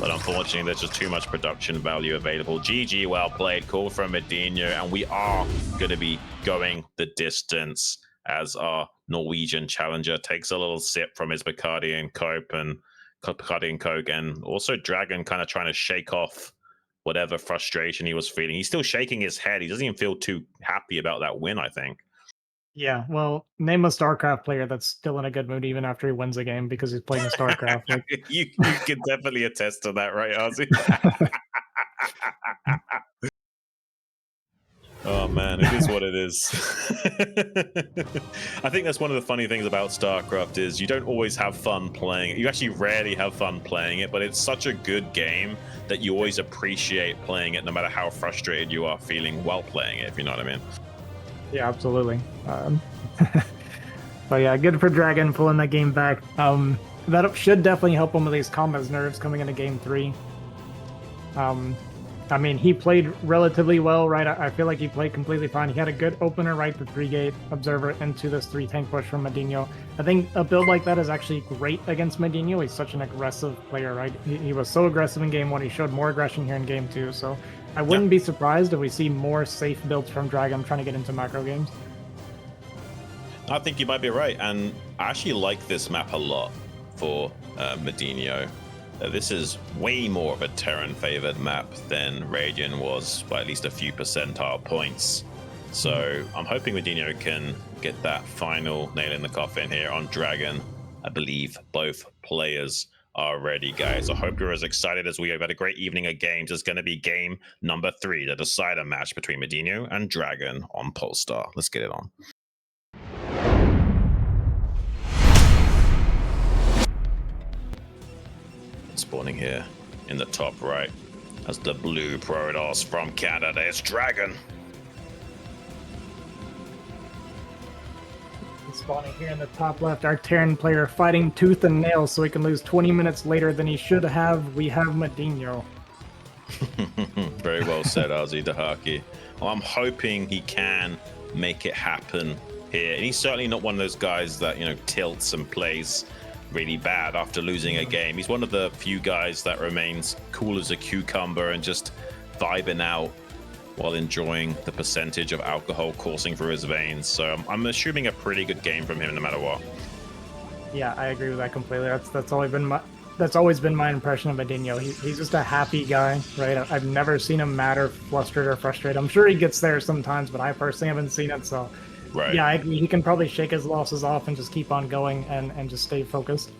but unfortunately, there's just too much production value available. GG, well played, call from MadiNho, and we are going to be going the distance as our Norwegian challenger takes a little sip from his Bacardi and Coke, and also DragOn kind of trying to shake off whatever frustration he was feeling. He's still shaking his head. He doesn't even feel too happy about that win, I think. Yeah, well, name a StarCraft player that's still in a good mood even after he wins a game because he's playing StarCraft. Like... you can definitely attest to that, right, Ozzy? Oh man, it is what it is. I think that's one of the funny things about StarCraft is you don't always have fun playing it. You actually rarely have fun playing it, but it's such a good game that you always appreciate playing it no matter how frustrated you are feeling while playing it, if you know what I mean. Yeah, absolutely. But yeah, good for DragOn pulling that game back. That should definitely help him with these combat nerves coming into game 3. I mean, he played relatively well, right? I feel like he played completely fine. He had a good opener, right? The 3-gate observer into this 3-tank push from MadiNho. I think a build like that is actually great against MadiNho. He's such an aggressive player, right? He was so aggressive in game 1. He showed more aggression here in game 2. So I wouldn't be surprised if we see more safe builds from DragOn trying to get into macro games. I think you might be right. And I actually like this map a lot for MadiNho. This is way more of a Terran-favored map than Radian was by at least a few percentile points. So I'm hoping MadiNho can get that final nail in the coffin here on DragOn. I believe both players are ready, guys. I hope you're as excited as we have. Had a great evening of games. It's going to be game number 3, the decider match between MadiNho and DragOn on Pulsar. Let's get it on. Spawning here in the top right as the blue Protoss from Canada. It's DragOn. Spawning here in the top left, our Terran player fighting tooth and nail so he can lose 20 minutes later than he should have. We have MadiNho. Very well said, Ozzy Dahaki. Well, I'm hoping he can make it happen here. And he's certainly not one of those guys that, tilts and plays really bad after losing a game. He's one of the few guys that remains cool as a cucumber and just vibing out while enjoying the percentage of alcohol coursing through his veins. So I'm assuming a pretty good game from him no matter what. Yeah, I agree with that completely. That's always been my impression of MadiNho. He's just a happy guy, right? I've never seen him mad or flustered or frustrated. I'm sure he gets there sometimes, but I personally haven't seen it. So, right. Yeah, I agree. He can probably shake his losses off and just keep on going and just stay focused.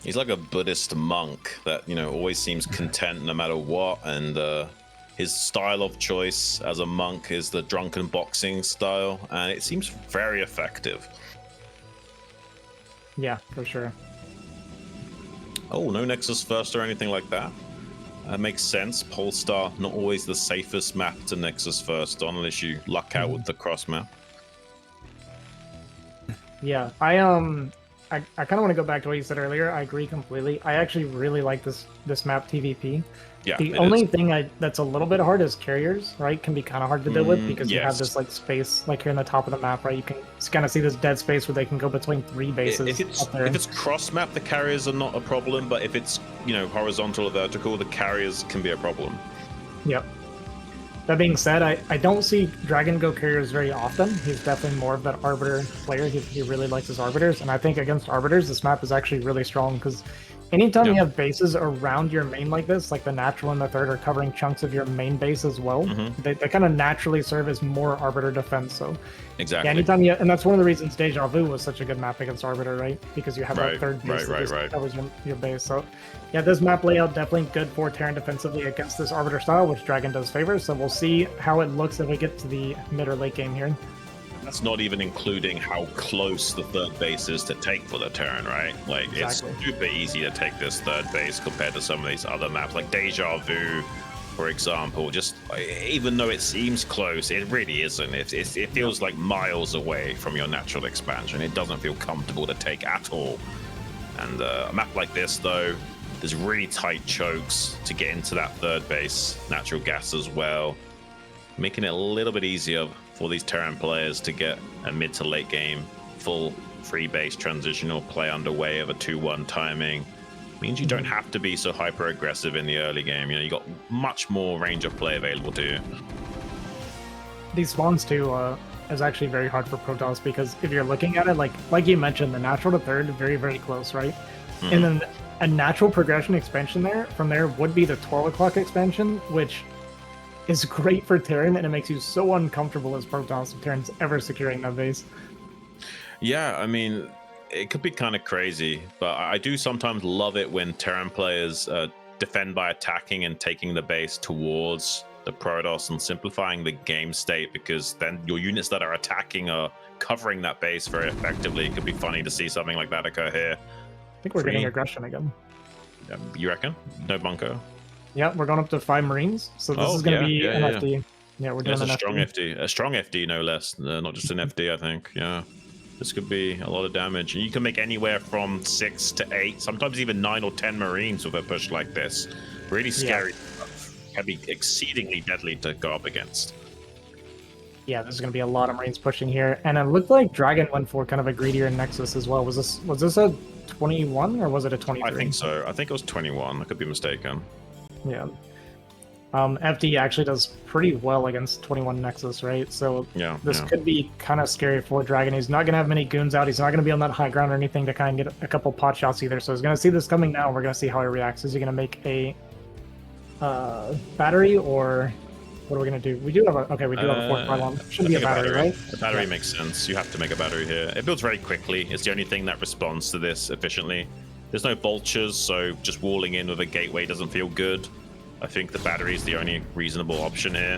He's like a Buddhist monk that, you know, always seems content no matter what. And his style of choice as a monk is the drunken boxing style, and it seems very effective. Yeah, for sure. Oh, no Nexus first or anything like that. That makes sense. Pulsar, not always the safest map to Nexus first on, unless you luck out with the cross map. Yeah, I kind of want to go back to what you said earlier. I agree completely. I actually really like this map TVP. Yeah, the only thing that's a little bit hard is carriers, right? Can be kind of hard to deal with because you have this like space like here in the top of the map, right? You can kind of see this dead space where they can go between 3 bases. If it's cross map, the carriers are not a problem, but if it's, you know, horizontal or vertical, the carriers can be a problem. Yep. That being said, I don't see DragOn go carriers very often. He's definitely more of that Arbiter player. He really likes his Arbiters, and I think against Arbiters, this map is actually really strong because anytime you have bases around your main like this, like the natural and the third are covering chunks of your main base as well, they kind of naturally serve as more Arbiter defense. So exactly. Yeah, anytime and that's one of the reasons Deja Vu was such a good map against Arbiter, right? Because you have that third base that just covers your base. So yeah, this map layout definitely good for Terran defensively against this Arbiter style, which DragOn does favor. So we'll see how it looks if we get to the mid or late game here. That's not even including how close the third base is to take for the Terran, right? Like, exactly. It's super easy to take this third base compared to some of these other maps, like Deja Vu, for example. Just even though it seems close, it really isn't. It feels like miles away from your natural expansion. It doesn't feel comfortable to take at all. And a map like this, though, there's really tight chokes to get into that third base, natural gas as well, making it a little bit easier for these Terran players to get a mid to late game full free base transitional play underway of a 2-1 timing. Means you don't have to be so hyper aggressive in the early game. You know, you got much more range of play available to you. These spawns too is actually very hard for Protoss because if you're looking at it, like you mentioned, the natural to third very, very close, right? And then a natural progression expansion from there would be the 12 o'clock expansion, which is great for Terran, and it makes you so uncomfortable as Protoss if Terran's ever securing that base. Yeah, I mean, it could be kind of crazy, but I do sometimes love it when Terran players defend by attacking and taking the base towards the Protoss and simplifying the game state, because then your units that are attacking are covering that base very effectively. It could be funny to see something like that occur here. I think we're getting aggression again. Yeah, you reckon? No bunker? Yeah, we're going up to 5 Marines, so this is going to be an FD. Yeah, we're doing a an strong FD. A strong FD, no less. Not just an FD, I think. Yeah. This could be a lot of damage. And you can make anywhere from 6 to 8, sometimes even 9 or 10 Marines with a push like this. Really scary stuff. Can be exceedingly deadly to go up against. Yeah, there's going to be a lot of Marines pushing here. And it looked like DragOn went for kind of a greedier Nexus as well. Was this a 21 or was it a 23? I think so. I think it was 21. I could be mistaken. Yeah. FD actually does pretty well against 21 Nexus, right? So this could be kind of scary for DragOn. He's not going to have many goons out. He's not going to be on that high ground or anything to kind of get a couple pot shots either. So he's going to see this coming now. We're going to see how he reacts. Is he going to make a battery, or what are we going to do? We do have a 4th pylon. Shouldn't be a battery, right? A battery makes sense. You have to make a battery here. It builds very quickly. It's the only thing that responds to this efficiently. There's no vultures, so just walling in with a gateway doesn't feel good. I think the battery is the only reasonable option here.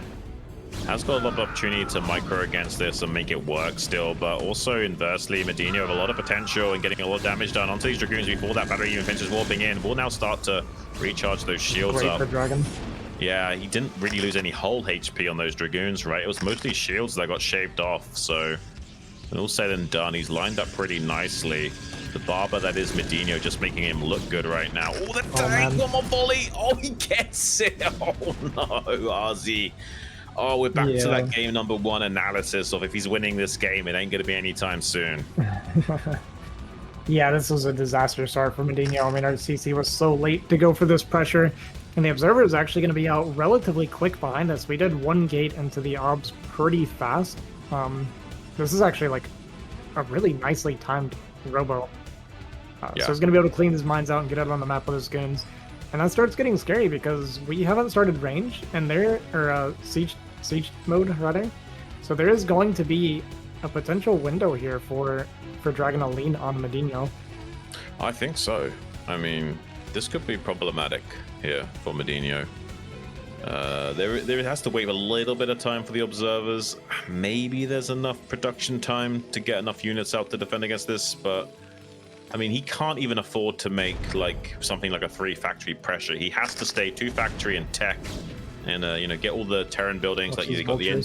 Has got a lot of opportunity to micro against this and make it work still, but also inversely, MadiNho have a lot of potential and getting a lot of damage done onto these Dragoons before that battery even finishes warping in. We'll now start to recharge those shields Great up. for DragOn. Yeah, he didn't really lose any whole HP on those Dragoons, right? It was mostly shields that got shaved off, so when all said and done, he's lined up pretty nicely. The barber that is MadiNho just making him look good right now. Oh, the tank! One more volley! Oh, he gets it! Oh no, RZ. Oh, we're back to that game number 1 analysis of if he's winning this game, it ain't gonna be anytime soon. Yeah, this was a disaster start for MadiNho. I mean, our CC was so late to go for this pressure, and the Observer is actually going to be out relatively quick behind us. We did one gate into the Obs pretty fast. This is actually like a really nicely timed Robo. So he's going to be able to clean his mines out and get out on the map with his goons. And that starts getting scary because we haven't started range, and siege mode rather. So there is going to be a potential window here for DragOn to lean on MadiNho. I think so. I mean, this could be problematic here for MadiNho. There has to wait a little bit of time for the observers. Maybe there's enough production time to get enough units out to defend against this, but I mean, he can't even afford to make like something like a 3-factory pressure. He has to stay 2-factory and tech, and you know, get all the Terran buildings. Like you got you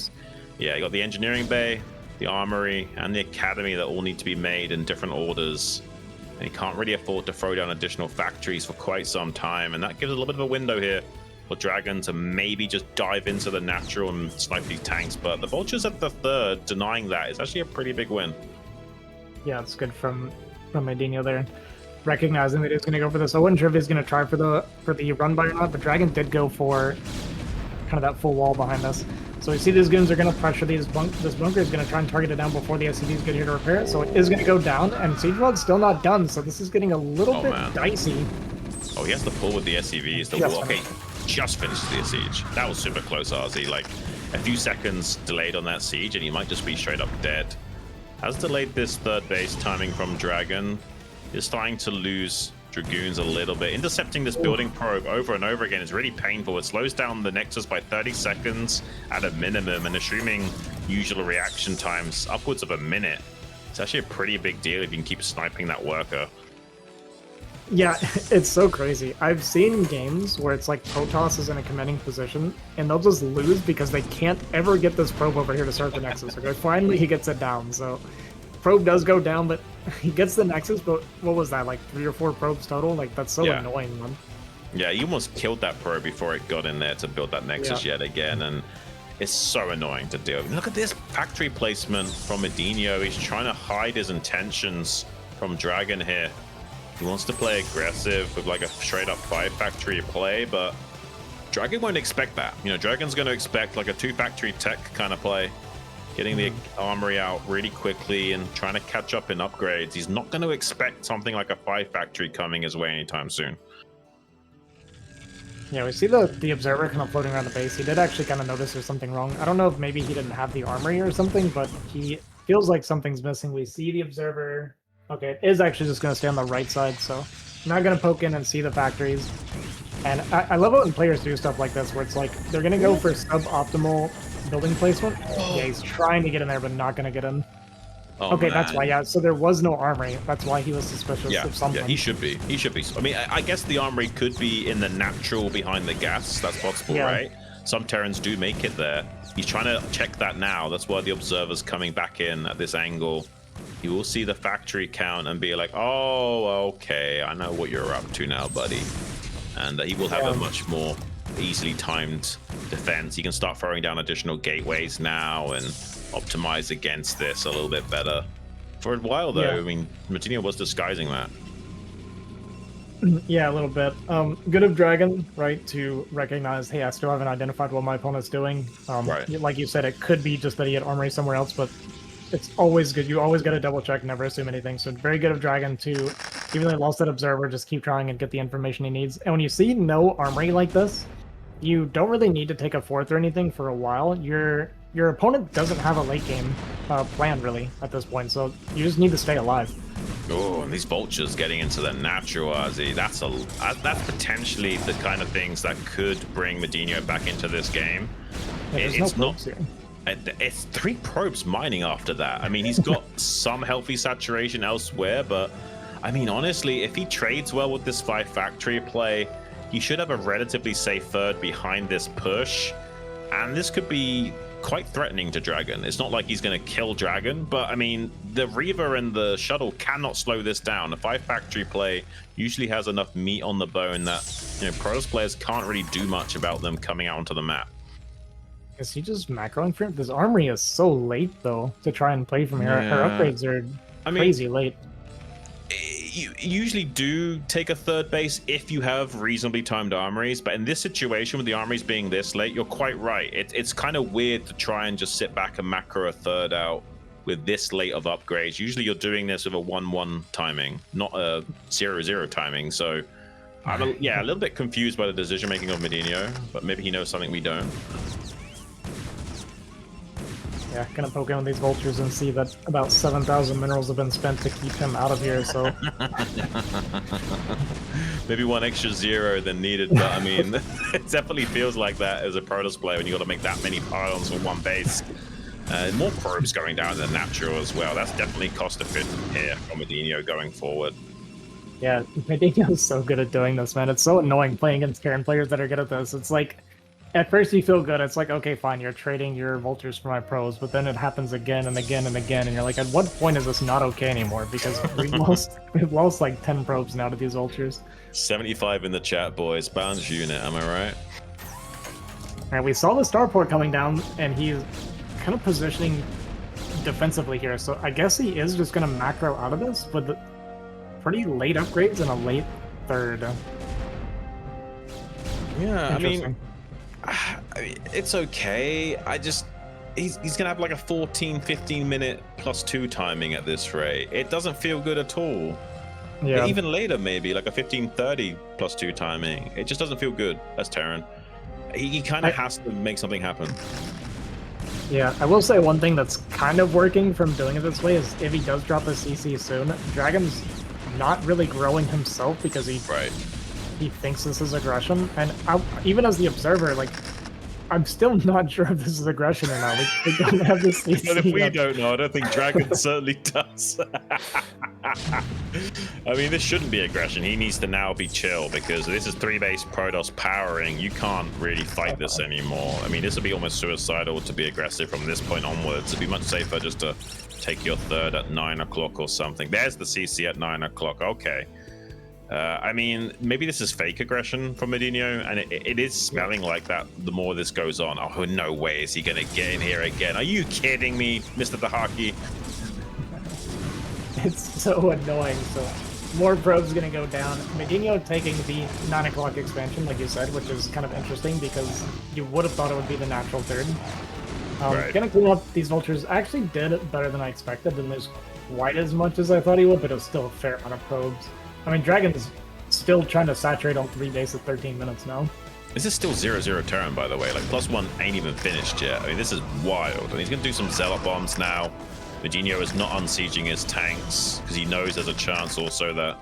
got the engineering bay, the armory, and the academy that all need to be made in different orders. And he can't really afford to throw down additional factories for quite some time, and that gives a little bit of a window here for DragOn to maybe just dive into the natural and snipe these tanks. But the Vultures at the third, denying that is actually a pretty big win. Yeah, it's good from MadiNho there, recognizing that he's going to go for this. I wasn't sure if he's going to try for the run by or not, but DragOn did go for kind of that full wall behind us. So we see these goons are going to pressure this bunker is going to try and target it down before the SCVs get here to repair it. So it is going to go down, and siege mode's still not done. So this is getting a little bit dicey. Oh, he has to pull with the SCVs. The wall. Okay, just finishes the siege. That was super close, RZ. Like a few seconds delayed on that siege, and he might just be straight up dead. Has delayed this third base timing from DragOn. Is starting to lose Dragoons a little bit. Intercepting this building probe over and over again is really painful. It slows down the Nexus by 30 seconds at a minimum, and assuming usual reaction times upwards of a minute. It's actually a pretty big deal if you can keep sniping that worker. Yeah, it's so crazy. I've seen games where it's like Protoss is in a commanding position, and they'll just lose because they can't ever get this probe over here to start the Nexus. Okay, finally he gets it down, so probe does go down, but he gets the Nexus, but what was that, like 3 or 4 probes total? Like, that's so annoying, man. Yeah, he almost killed that probe before it got in there to build that Nexus yet again, and it's so annoying to deal with. Look at this factory placement from MadiNho. He's trying to hide his intentions from DragOn here. He wants to play aggressive with like a straight up 5-factory play, but DragOn won't expect that. You know, DragOn's going to expect like a 2-factory tech kind of play, getting the armory out really quickly and trying to catch up in upgrades. He's not going to expect something like a 5-factory coming his way anytime soon. Yeah, we see the observer kind of floating around the base. He did actually kind of notice there's something wrong. I don't know if maybe he didn't have the armory or something, but he feels like something's missing. We see the observer. Okay, it is actually just going to stay on the right side, so I'm not going to poke in and see the factories. And I love it when players do stuff like this, where it's like, they're going to go for suboptimal building placement. Yeah, he's trying to get in there, but not going to get in. Oh, okay, man. that's why, yeah, so there was no armory. That's why he was suspicious of something. Yeah, he should be. He should be. I mean, I guess the armory could be in the natural behind the gas. That's possible, right? Some Terrans do make it there. He's trying to check that now. That's why the observer's coming back in at this angle. You will see the factory count and be like, oh, okay, I know what you're up to now, buddy. And he will have a much more easily timed defense. He can start throwing down additional gateways now and optimize against this a little bit better. For a while, though, I mean, MadiNho was disguising that. Yeah, a little bit. Good of DragOn, right, to recognize, hey, I still haven't identified what my opponent's doing. Like you said, it could be just that he had armory somewhere else, but it's always good. You always got to double check, never assume anything. So very good of DragOn to, even though he lost that observer, just keep trying and get the information he needs. And when you see no armory like this, you don't really need to take a fourth or anything for a while. Your opponent doesn't have a late game plan really at this point, so you just need to stay alive. Oh, and these vultures getting into the natural RZ, that's potentially the kind of things that could bring MadiNho back into this game. Yeah, it's not. It's 3 probes mining after that. I mean, he's got some healthy saturation elsewhere, but I mean, honestly, if he trades well with this 5-factory play, he should have a relatively safe third behind this push, and this could be quite threatening to DragOn. It's not like he's going to kill DragOn, but I mean, the Reaver and the Shuttle cannot slow this down. A 5-factory play usually has enough meat on the bone that, you know, Protoss players can't really do much about them coming out onto the map. Is he just macroing for him? This armory is so late, though, to try and play from here. Her upgrades are crazy late. you usually do take a third base if you have reasonably timed armories, but in this situation with the armories being this late, you're quite right. It's kind of weird to try and just sit back and macro a third out with this late of upgrades. Usually you're doing this with a 1-1 timing, not a 0-0 timing. So I'm a little bit confused by the decision making of MadiNho, but maybe he knows something we don't. Yeah, gonna poke in with these vultures and see that about 7,000 minerals have been spent to keep him out of here, so... Maybe one extra 0 than needed, but I mean, it definitely feels like that as a Protoss player when you got to make that many pylons for one base. More probes going down than natural as well. That's definitely cost efficient here for MadiNho going forward. Yeah, MadiNho is so good at doing this, man. It's so annoying playing against Terran players that are good at this. It's like... At first you feel good, it's like, okay, fine, you're trading your vultures for my pros, but then it happens again and again and again, and you're like, at what point is this not okay anymore? Because we've lost like 10 probes now to these vultures. 75 in the chat, boys. Balanced unit, am I right? Alright, we saw the starport coming down, and he's kind of positioning defensively here, so I guess he is just going to macro out of this, but the pretty late upgrades and a late third. Yeah, I mean, it's okay. He's gonna have like a 14-15 minute +2 timing at this rate. It doesn't feel good at all. Yeah. Even later, maybe like a 15-30 +2 timing. It just doesn't feel good as Terran. He kind of has to make something happen. Yeah, I will say one thing that's kind of working from doing it this way is if he does drop the CC soon, DragOn's not really growing himself because he thinks this is aggression, and even as the observer, like, I'm still not sure if this is aggression or not. We don't have this CC. But if we don't know, I don't think DragOn certainly does. I mean, this shouldn't be aggression. He needs to now be chill because this is 3-base Protoss powering. You can't really fight this anymore. I mean, this would be almost suicidal to be aggressive from this point onwards. It'd be much safer just to take your third at 9 o'clock or something. There's the CC at 9 o'clock. Okay. I mean, maybe this is fake aggression from MadiNho, and it is smelling like that the more this goes on. Oh, no way is he going to get in here again. Are you kidding me, Mr. Dahaki? It's so annoying. So more probes going to go down. MadiNho taking the 9 o'clock expansion, like you said, which is kind of interesting because you would have thought it would be the natural third. Gonna clean up these vultures. Actually did it better than I expected. Didn't lose quite as much as I thought he would, but it was still a fair amount of probes. I mean, DragOn's still trying to saturate on 3 base at 13 minutes now. This is still 0-0 Terran, by the way. Like, +1 ain't even finished yet. I mean, this is wild. And he's going to do some Zealot bombs now. MadiNho is not unsieging his tanks because he knows there's a chance also that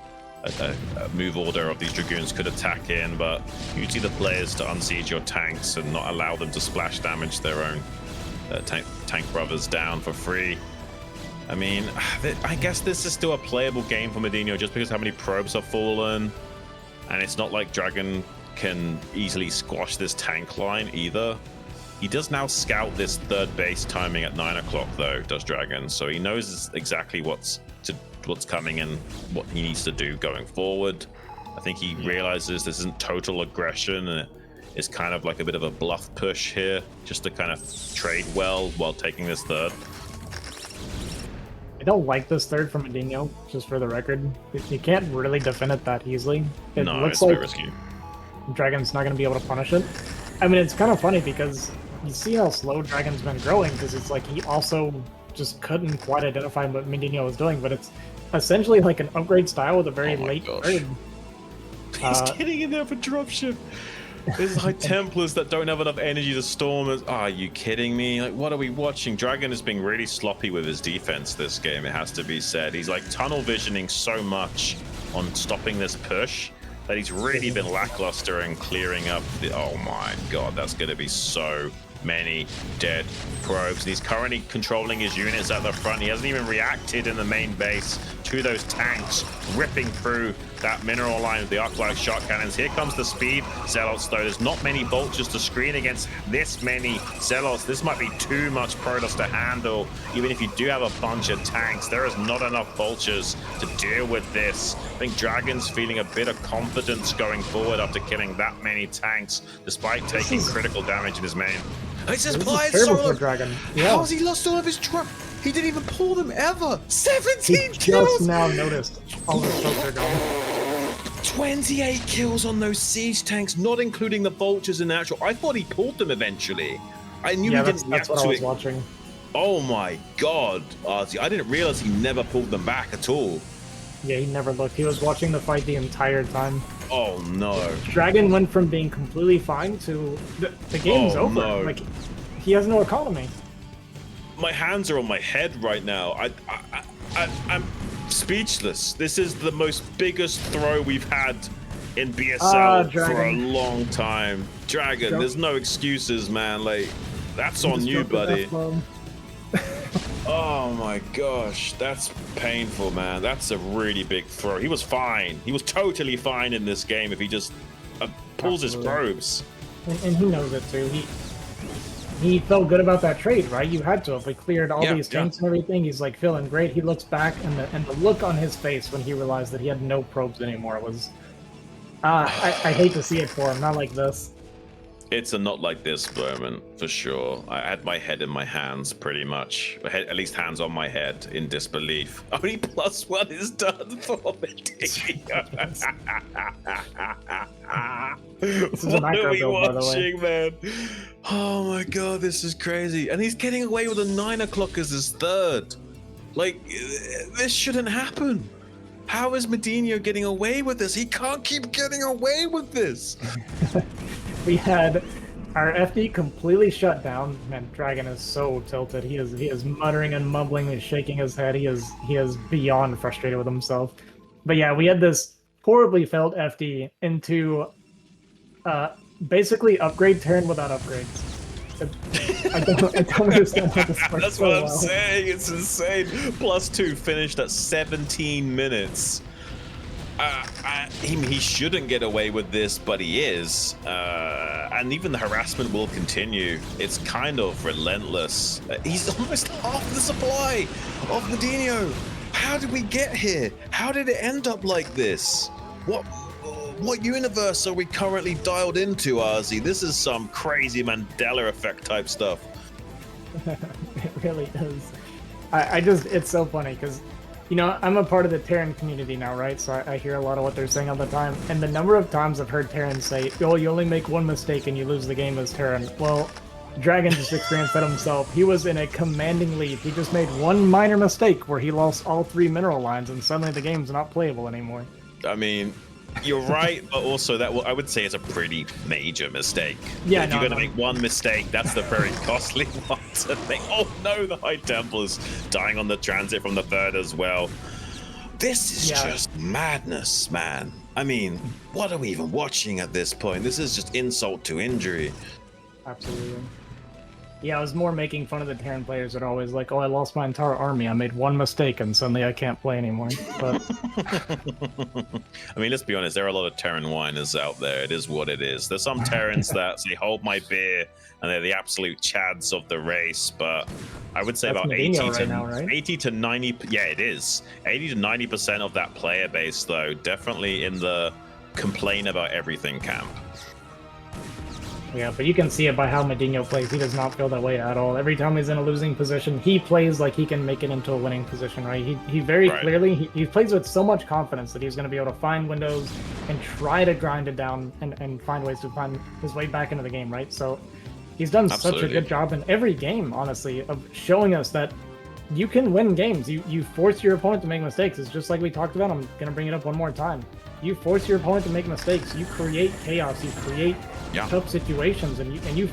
a move order of these Dragoons could attack in, but usually the players to unsiege your tanks and not allow them to splash damage their own tank brothers down for free. I mean, I guess this is still a playable game for MadiNho just because how many probes have fallen, and it's not like DragOn can easily squash this tank line either. He does now scout this third base timing at 9 o'clock though, does DragOn, so he knows exactly what's coming and what he needs to do going forward. I think he realizes this isn't total aggression, and it's kind of like a bit of a bluff push here, just to kind of trade well while taking this third. I don't like this third from MadiNho, just for the record. You can't really defend it that easily. It looks like risky. DragOn's not going to be able to punish it. I mean, it's kind of funny because you see how slow DragOn's been growing, because it's like he also just couldn't quite identify what MadiNho was doing, but it's essentially like an upgrade style with a very late third. He's getting in there for dropship. This is like Templars that don't have enough energy to storm us. Are you kidding me? Like, what are we watching? DragOn is being really sloppy with his defense this game, it has to be said. He's like tunnel visioning so much on stopping this push that he's really been lackluster in clearing up the... Oh my god, that's going to be so many dead probes. And he's currently controlling his units at the front. He hasn't even reacted in the main base to those tanks ripping through that mineral line with the arc-light shot cannons. Here comes the speed Zealots though. There's not many vultures to screen against this many Zealots. This might be too much Protoss to handle. Even if you do have a bunch of tanks, there is not enough vultures to deal with this. I think DragOn's feeling a bit of confidence going forward after killing that many tanks, despite taking critical damage in his main. It's his terrible for DragOn. Yeah. How has he lost all of his He didn't even pull them ever. 17 He kills. just now noticed all the smokes are gone. 28 kills on those siege tanks, not including the vultures in the actual. I thought he pulled them eventually. I knew he didn't that's what I was watching. Oh my god, Artie. I didn't realize he never pulled them back at all. Yeah, he never looked. He was watching the fight the entire time. Oh no. DragOn went from being completely fine to the game's over. No. Like, he has no economy. My hands are on my head right now. I'm speechless. This is the most biggest throw we've had in BSL for a long time. DragOn, there's no excuses, man. Like, that's on you, buddy. Oh my gosh, that's painful, man. That's a really big throw. He was fine. He was totally fine in this game if he just pulls his probes. And he knows it too. He felt good about that trade, right? You had to have. We cleared all these tanks and everything. He's like feeling great. He looks back, and the look on his face when he realized that he had no probes anymore was. I hate to see it for him. Not like this. It's a not like this moment, for sure. I had my head in my hands, pretty much. At least hands on my head, in disbelief. Only +1 is done for MadiNho. What are we watching, man? Oh my god, this is crazy. And he's getting away with a 9 o'clock as his third. Like, this shouldn't happen. How is MadiNho getting away with this? He can't keep getting away with this. We had our FD completely shut down. Man, DragOn is so tilted. He is muttering and mumbling. He's shaking his head. He is beyond frustrated with himself. But yeah, we had this horribly failed FD into basically upgrade turn without upgrades. I don't understand how this works. That's what I'm saying. It's insane. +2 finished at 17 minutes. He shouldn't get away with this, but he is. And even the harassment will continue. It's kind of relentless. He's almost half the supply of MadiNho. How did we get here? How did it end up like this? What universe are we currently dialed into, Arzi? This is some crazy Mandela effect type stuff. It really is. It's so funny because, you know, I'm a part of the Terran community now, right? So I hear a lot of what they're saying all the time. And the number of times I've heard Terran say, oh, you only make one mistake and you lose the game as Terran. Well, DragOn just experienced that himself. He was in a commanding lead. He just made one minor mistake where he lost all 3 mineral lines and suddenly the game's not playable anymore. I mean, you're right, but also I would say it's a pretty major mistake. Yeah, if you're going to make one mistake, that's the very costly one to make. Oh no, the High Templar's dying on the transit from the third as well. This is just madness, man. I mean, what are we even watching at this point? This is just insult to injury. Absolutely. Yeah, I was more making fun of the Terran players that are always like, oh, I lost my entire army. I made one mistake and suddenly I can't play anymore. But I mean, let's be honest, there are a lot of Terran whiners out there. It is what it is. There's some Terrans that say, hold my beer, and they're the absolute chads of the race. But I would say about 80 to 90, yeah, it is. 80 to 90% of that player base, though, definitely in the complain about everything camp. Yeah, but you can see it by how MadiNho plays. He does not feel that way at all. Every time he's in a losing position, he plays like he can make it into a winning position, right? He very clearly, he plays with so much confidence that he's going to be able to find windows and try to grind it down and find ways to find his way back into the game, right? So he's done such a good job in every game, honestly, of showing us that you can win games. You force your opponent to make mistakes. It's just like we talked about. I'm going to bring it up one more time. You force your opponent to make mistakes. You create chaos. You create tough situations, and you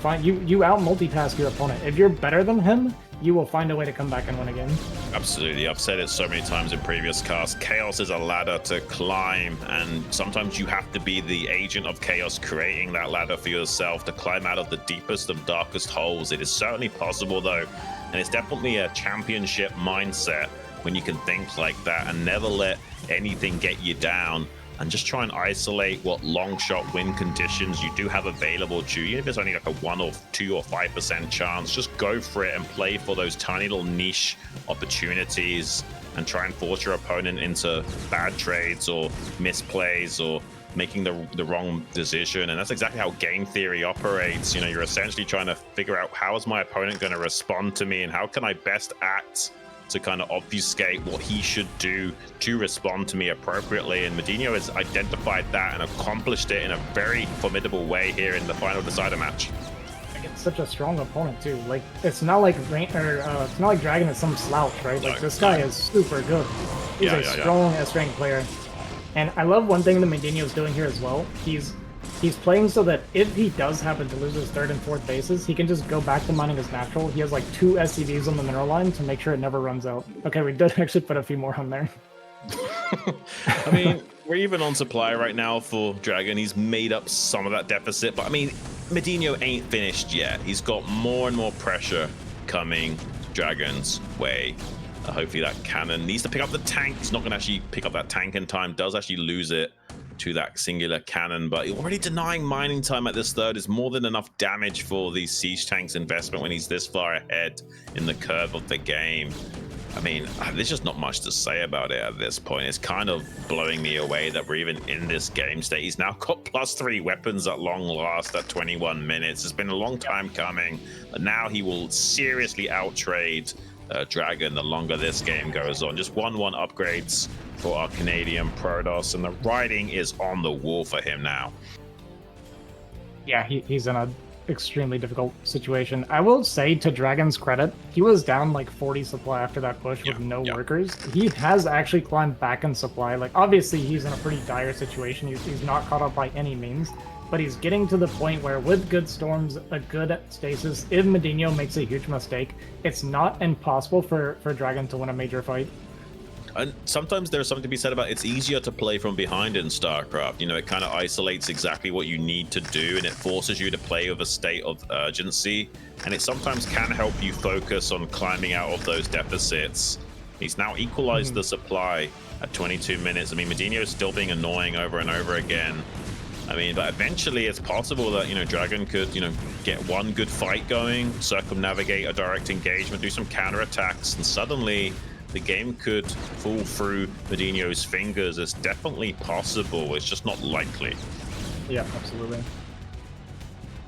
out multitask your opponent. If you're better than him, you will find a way to come back and win again. Absolutely. I've said it so many times in previous casts. Chaos is a ladder to climb, and sometimes you have to be the agent of chaos, creating that ladder for yourself to climb out of the deepest of darkest holes. It is certainly possible, though, and it's definitely a championship mindset when you can think like that and never let anything get you down. And just try and isolate what long shot win conditions you do have available to you. Even if it's only like a 1 or 2 or 5% chance, just go for it and play for those tiny little niche opportunities and try and force your opponent into bad trades or misplays or making the wrong decision. And that's exactly how game theory operates. You know, you're essentially trying to figure out how is my opponent going to respond to me and how can I best act to kind of obfuscate what he should do to respond to me appropriately. And MadiNho has identified that and accomplished it in a very formidable way here in the final decider match. It's such a strong opponent too. Like it's not like it's not like DragOn is some slouch, right? Like this guy is super good. He's a strong S-rank player. And I love one thing that MadiNho is doing here as well. He's playing so that if he does happen to lose his third and fourth bases, he can just go back to mining his natural. He has like 2 SCVs on the mineral line to make sure it never runs out. Okay, we did actually put a few more on there. I mean, we're even on supply right now for DragOn. He's made up some of that deficit, but I mean, MadiNho ain't finished yet. He's got more and more pressure coming DragOn's way. Hopefully that cannon needs to pick up the tank. He's not going to actually pick up that tank in time. Does actually lose it to that singular cannon, but already denying mining time at this third is more than enough damage for the siege tank's investment when he's this far ahead in the curve of the game. I mean, there's just not much to say about it at this point. It's kind of blowing me away that we're even in this game state. He's now got +3 weapons at long last at 21 minutes. It's been a long time coming, but now he will seriously outtrade DragOn the longer this game goes on. Just 1-1 upgrades for our Canadian Protoss, and the writing is on the wall for him now. Yeah, he's in an extremely difficult situation. I will say, to DragOn's credit, he was down like 40 supply after that push with no workers. He has actually climbed back in supply. Like, obviously, he's in a pretty dire situation. He's not caught up by any means, but he's getting to the point where with good storms, a good stasis, if MadiNho makes a huge mistake, it's not impossible for DragOn to win a major fight. And sometimes there's something to be said about it's easier to play from behind in StarCraft. You know, it kind of isolates exactly what you need to do, and it forces you to play with a state of urgency. And it sometimes can help you focus on climbing out of those deficits. He's now equalized the supply at 22 minutes. I mean, MadiNho is still being annoying over and over again. I mean, but eventually it's possible that, you know, DragOn could, you know, get one good fight going, circumnavigate a direct engagement, do some counterattacks, and suddenly the game could fall through MadiNho's fingers. It's definitely possible. It's just not likely. Yeah, absolutely.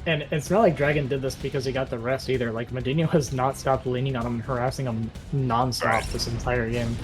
And it's not like DragOn did this because he got the rest either. Like, MadiNho has not stopped leaning on him and harassing him non-stop this entire game.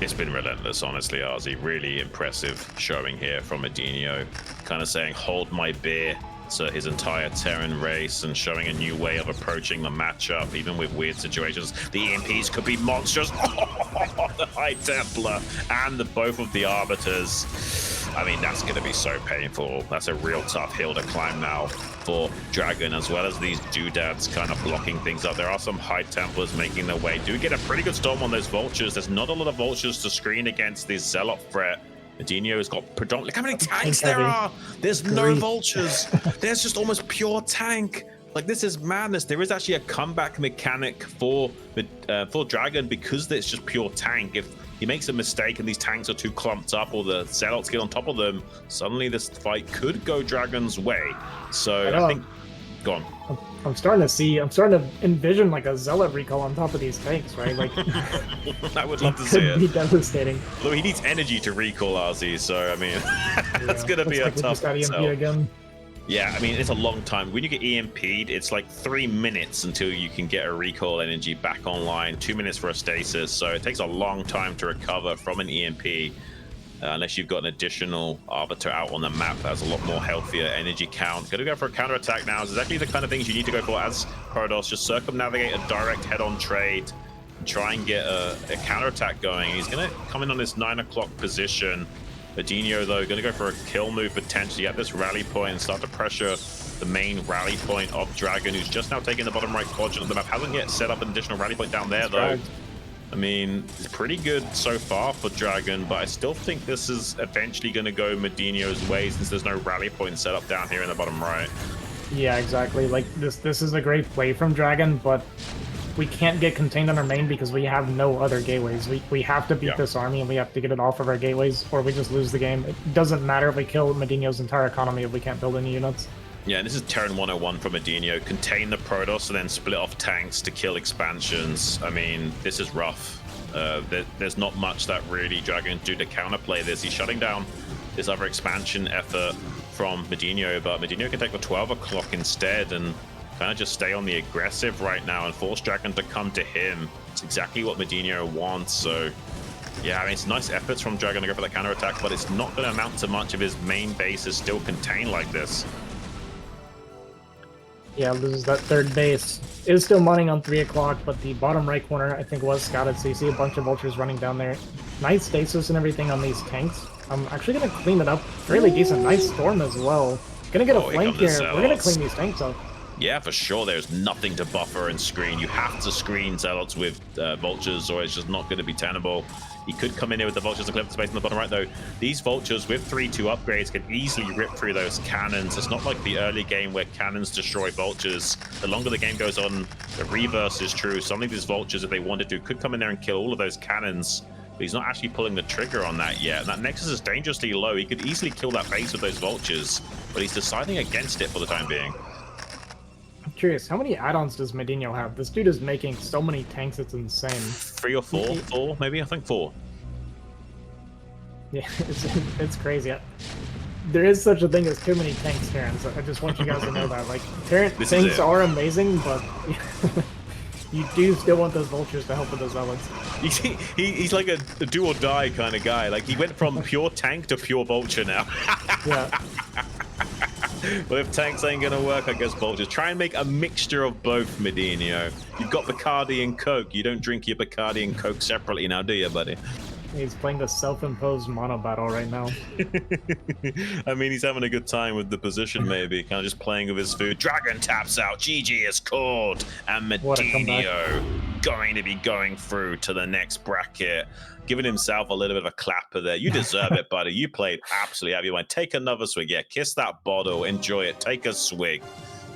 It's been relentless, honestly, Arzi. Really impressive showing here from MadiNho. Kind of saying, hold my beer to his entire Terran race and showing a new way of approaching the matchup, even with weird situations. The EMPs could be monstrous. The High Templar and both of the Arbiters. I mean, that's going to be so painful. That's a real tough hill to climb now for DragOn, as well as these doodads kind of blocking things up. There are some High Templars making their way. Do get a pretty good storm on those Vultures. There's not a lot of Vultures to screen against this Zealot threat. MadiNho has got predominantly... Look how many tanks there are! There's no Vultures. There's just almost pure tank. Like, this is madness. There is actually a comeback mechanic for DragOn because it's just pure tank. If he makes a mistake and these tanks are too clumped up or the Zealots get on top of them, suddenly this fight could go DragOn's way. So I think... Go on. I'm starting to envision like a Zealot recall on top of these tanks, right? Like, I would love to see it. Could be devastating. Although he needs energy to recall RZ, so I mean, that's going to be a tough one. Yeah, I mean, it's a long time. When you get EMP'd, it's like 3 minutes until you can get a recall energy back online, 2 minutes for a stasis, so it takes a long time to recover from an EMP. Unless you've got an additional Arbiter out on the map that has a lot more healthier energy count. Gonna go for a counterattack now. It's exactly the kind of things you need to go for as Protoss. Just circumnavigate a direct head-on trade and try and get a counterattack going. He's gonna come in on this 9 o'clock position. MadiNho, though, gonna go for a kill move potentially at this rally point and start to pressure the main rally point of DragOn, who's just now taking the bottom right quadrant of the map. Hasn't yet set up an additional rally point down there, though. I mean, it's pretty good so far for DragOn, but I still think this is eventually going to go MadiNho's way since there's no rally point set up down here in the bottom right. Yeah, exactly. Like, this is a great play from DragOn, but we can't get contained on our main because we have no other gateways. We have to beat this army and we have to get it off of our gateways or we just lose the game. It doesn't matter if we kill MadiNho's entire economy if we can't build any units. Yeah, and this is Terran 101 from MadiNho. Contain the Protoss and then split off tanks to kill expansions. I mean, this is rough. There's not much that really DragOn do to counterplay this. He's shutting down this other expansion effort from MadiNho, but MadiNho can take the 12 o'clock instead, and kind of just stay on the aggressive right now and force DragOn to come to him. It's exactly what MadiNho wants. So yeah, I mean, it's nice efforts from DragOn to go for that counter attack, but it's not going to amount to much if his main base is still contained like this. Yeah, loses that third base. Is still mining on 3 o'clock, but the bottom right corner, I think, was scouted, so you see a bunch of vultures running down there. Nice stasis and everything on these tanks. I'm actually going to clean it up fairly decent. Nice storm as well. Gonna get a flank here. We're going to clean these tanks up. Yeah, for sure. There's nothing to buffer and screen. You have to screen Zealots with vultures, or it's just not going to be tenable. He could come in here with the vultures and clear up the space on the bottom right, though. These vultures with 3-2 upgrades can easily rip through those cannons. It's not like the early game where cannons destroy vultures. The longer the game goes on, the reverse is true. Some of these vultures, if they wanted to, could come in there and kill all of those cannons. But he's not actually pulling the trigger on that yet. And that Nexus is dangerously low. He could easily kill that base with those vultures, but he's deciding against it for the time being. I'm curious, how many add-ons does MadiNho have? This dude is making so many tanks, it's insane. 3 or 4? 4, maybe? I think 4. Yeah, it's crazy. There is such a thing as too many tanks, Terran, so I just want you guys to know that. Like, tanks are amazing, but you do still want those vultures to help with those zealots. He's like a do or die kind of guy. Like, he went from pure tank to pure vulture now. Yeah. But if tanks ain't gonna work, I guess vultures. Try and make a mixture of both, MadiNho. You've got Bacardi and Coke. You don't drink your Bacardi and Coke separately now, do you, buddy? He's playing the self-imposed mono battle right now. I mean, he's having a good time with the position, maybe. Kind of just playing with his food. DragOn taps out. GG is called. And MadiNho going to be going through to the next bracket. Giving himself a little bit of a clapper there. You deserve it, buddy. You played absolutely out of your mind. Take another swig. Yeah, kiss that bottle. Enjoy it. Take a swig.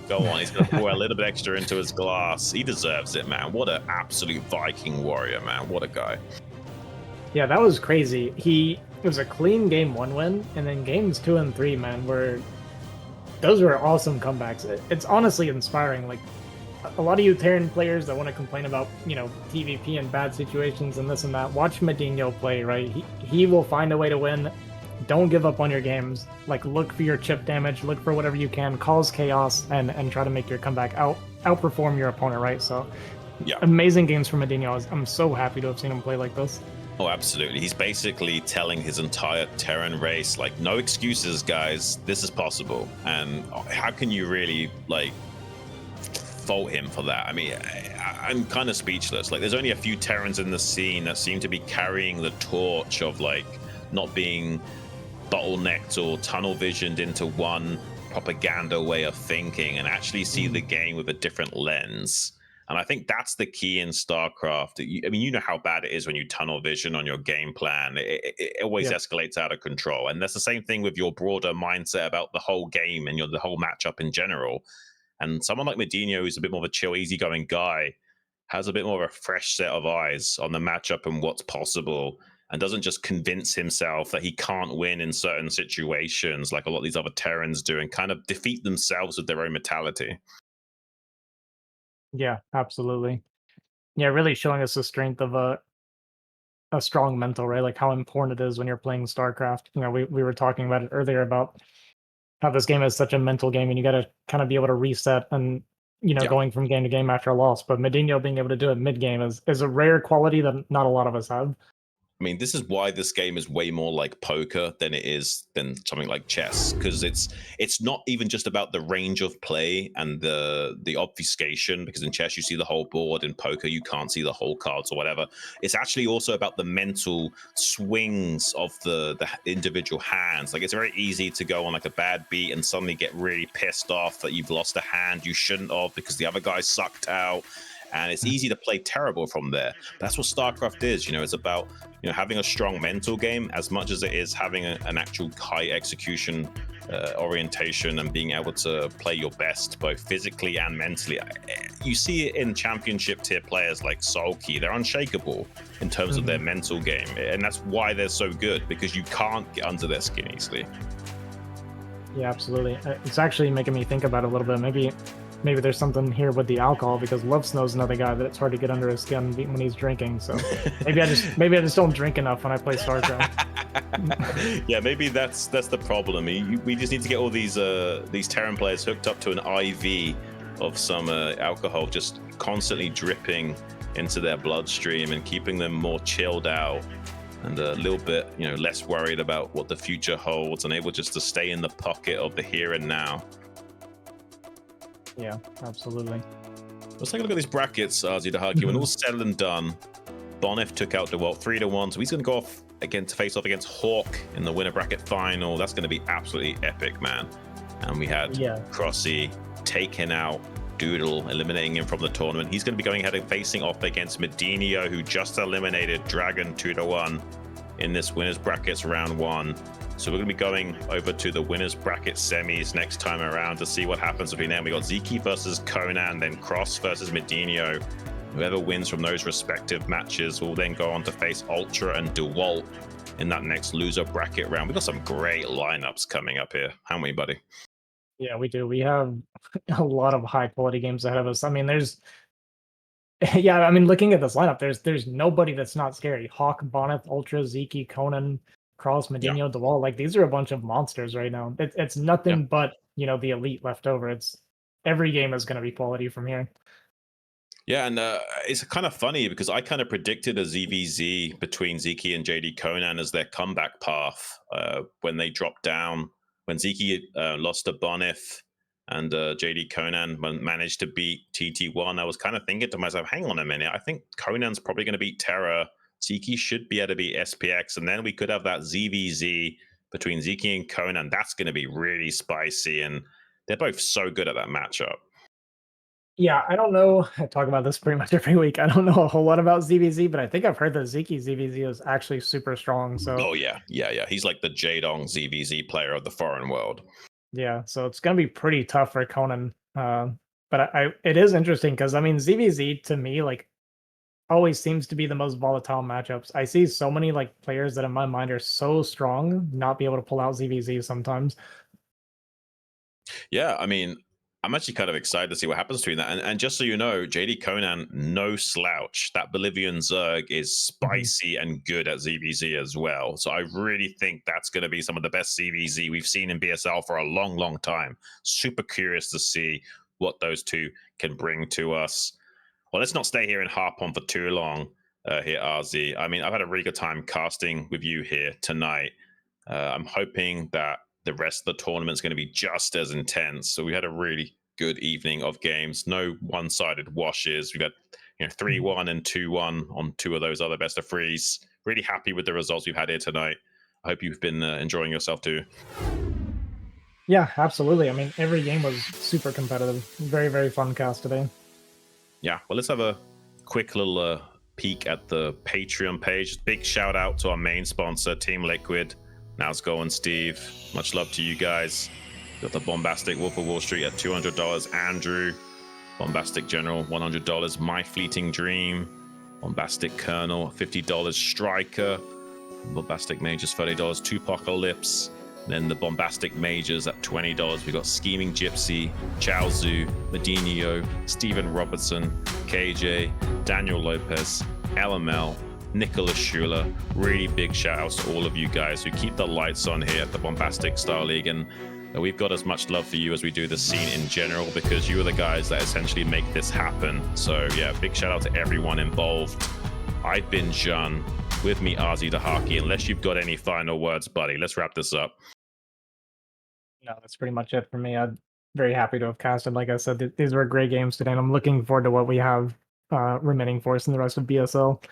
Go on. He's going to pour a little bit extra into his glass. He deserves it, man. What an absolute Viking warrior, man. What a guy. Yeah, that was crazy. It was a clean game 1 win, and then games 2 and 3, man, those were awesome comebacks. It's honestly inspiring. Like, a lot of you Terran players that want to complain about, you know, PvP and bad situations and this and that, watch MadiNho play, right? He will find a way to win. Don't give up on your games. Like, look for your chip damage, look for whatever you can, cause chaos, and try to make your comeback outperform your opponent, right? So, yeah, amazing games from MadiNho. I'm so happy to have seen him play like this. Oh, absolutely. He's basically telling his entire Terran race, like, no excuses, guys. This is possible. And how can you really, like, fault him for that? I mean, I'm kind of speechless. Like, there's only a few Terrans in the scene that seem to be carrying the torch of, like, not being bottlenecked or tunnel visioned into one propaganda way of thinking and actually see the game with a different lens. And I think that's the key in StarCraft. I mean, you know how bad it is when you tunnel vision on your game plan. It always escalates out of control. And that's the same thing with your broader mindset about the whole game and the whole matchup in general. And someone like MadiNho, who's a bit more of a chill, easygoing guy, has a bit more of a fresh set of eyes on the matchup and what's possible, and doesn't just convince himself that he can't win in certain situations like a lot of these other Terrans do and kind of defeat themselves with their own mentality. Yeah, absolutely. Yeah, really showing us the strength of a strong mental, right? Like how important it is when you're playing StarCraft. You know, we were talking about it earlier about how this game is such a mental game and you got to kind of be able to reset and, you know, going from game to game after a loss. But MadiNho being able to do it mid-game is a rare quality that not a lot of us have. I mean, this is why this game is way more like poker than something like chess, because it's not even just about the range of play and the obfuscation, because in chess you see the whole board, in poker you can't see the whole cards or whatever. It's actually also about the mental swings of the individual hands. Like, it's very easy to go on like a bad beat and suddenly get really pissed off that you've lost a hand you shouldn't have because the other guy sucked out. And it's easy to play terrible from there. But that's what StarCraft is. You know, it's about, you know, having a strong mental game as much as it is having an actual high execution orientation and being able to play your best both physically and mentally. You see it in championship tier players like Sulky. They're unshakable in terms of their mental game. And that's why they're so good, because you can't get under their skin easily. Yeah, absolutely. It's actually making me think about it a little bit. Maybe there's something here with the alcohol, because Love Snow's another guy that it's hard to get under his skin when he's drinking. So maybe I just don't drink enough when I play StarCraft. Yeah, maybe that's the problem. We just need to get all these Terran players hooked up to an IV of some alcohol just constantly dripping into their bloodstream and keeping them more chilled out and a little bit, less worried about what the future holds and able just to stay in the pocket of the here and now. Yeah, absolutely. Let's take a look at these brackets, Dideko. When all's said and done, Bonif took out DeWalt 3-1, so he's going to go off again to face off against Hawk in the winner bracket final. That's going to be absolutely epic, man. And we had Crossy taking out Doodle, eliminating him from the tournament. He's going to be going ahead and facing off against MadiNho, who just eliminated DragOn 2-1 in this winners brackets round 1. So we're going to be going over to the winners bracket semis next time around to see what happens between them. We got Ziki versus Conan, then Cross versus MadiNho. Whoever wins from those respective matches will then go on to face Ultra and DeWalt in that next loser bracket round. We've got some great lineups coming up here, haven't we, buddy? Yeah, we do. We have a lot of high quality games ahead of us. I mean, there's looking at this lineup, there's nobody that's not scary. Hawk, Bonnet, Ultra, Ziki, Conan, Cross, MadiNho, DeWalt. Like, these are a bunch of monsters right now. It's nothing but, the elite left over. Every game is going to be quality from here. Yeah, and it's kind of funny because I kind of predicted a ZVZ between Ziki and JD Conan as their comeback path when they dropped down. When Ziki lost to Bonif and JD Conan managed to beat TT1, I was kind of thinking to myself, hang on a minute, I think Conan's probably going to beat Terra. Ziki should be able to beat SPX, and then we could have that ZVZ between Ziki and Conan. That's going to be really spicy, and they're both so good at that matchup. Yeah, I don't know. I talk about this pretty much every week. I don't know a whole lot about ZVZ, but I think I've heard that Ziki ZVZ is actually super strong. So yeah. He's like the Jadong ZVZ player of the foreign world. Yeah, so it's gonna be pretty tough for Conan. But it is interesting because ZVZ to me always seems to be the most volatile matchups. I see so many players that in my mind are so strong not be able to pull out ZVZ sometimes. Yeah, I'm actually kind of excited to see what happens between that. And just so you know, JD Conan, no slouch. That Bolivian Zerg is spicy and good at ZVZ as well. So I really think that's going to be some of the best ZVZ we've seen in BSL for a long, long time. Super curious to see what those two can bring to us. Well, let's not stay here and harp on for too long here, RZ. I've had a really good time casting with you here tonight. I'm hoping that the rest of the tournament is going to be just as intense. So we had a really good evening of games. No one-sided washes. We've had 3-1 and 2-1 on two of those other best of threes. Really happy with the results we've had here tonight. I hope you've been enjoying yourself too. Yeah, absolutely. Every game was super competitive. Very, very fun cast today. Yeah, well, let's have a quick little peek at the Patreon page. Big shout out to our main sponsor, Team Liquid. Now it's going, Steve. Much love to you guys. Got the Bombastic Wolf of Wall Street at $200. Andrew, Bombastic General, $100. My Fleeting Dream, Bombastic Colonel, $50. Striker, Bombastic Majors, $30. Tupacalypse. Then the Bombastic Majors at $20. We got Scheming Gypsy, Chaozu, MadiNho, Stephen Robertson, KJ, Daniel Lopez, LML, Nicholas Schuler. Really big shout outs to all of you guys who keep the lights on here at the Bombastic StarLeague, and we've got as much love for you as we do the scene in general because you are the guys that essentially make this happen. So yeah, big shout out to everyone involved. I've been Jean, with me RZ Dideko. Unless you've got any final words, buddy, let's wrap this up. No, that's pretty much it for me. I'm very happy to have casted. Like I said, these were great games today, and I'm looking forward to what we have remaining for us in the rest of BSL.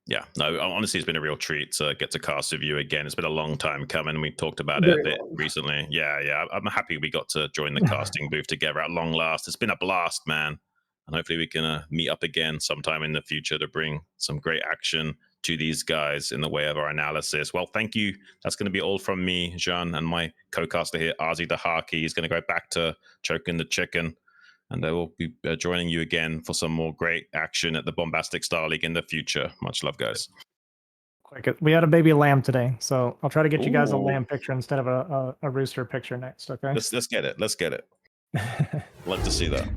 Yeah. No, honestly, it's been a real treat to get to cast with you again. It's been a long time coming. We talked about it a bit recently. Yeah. I'm happy we got to join the casting booth together at long last. It's been a blast, man. And hopefully we can meet up again sometime in the future to bring some great action to these guys in the way of our analysis. Well, thank you. That's going to be all from me, Jean, and my co-caster here, RZ Dideko. He's going to go back to choking the chicken. And they will be joining you again for some more great action at the Bombastic StarLeague in the future. Much love, guys. We had a baby lamb today, so I'll try to get you guys a lamb picture instead of a rooster picture next, okay? Let's get it. Let's get it. Love to see that.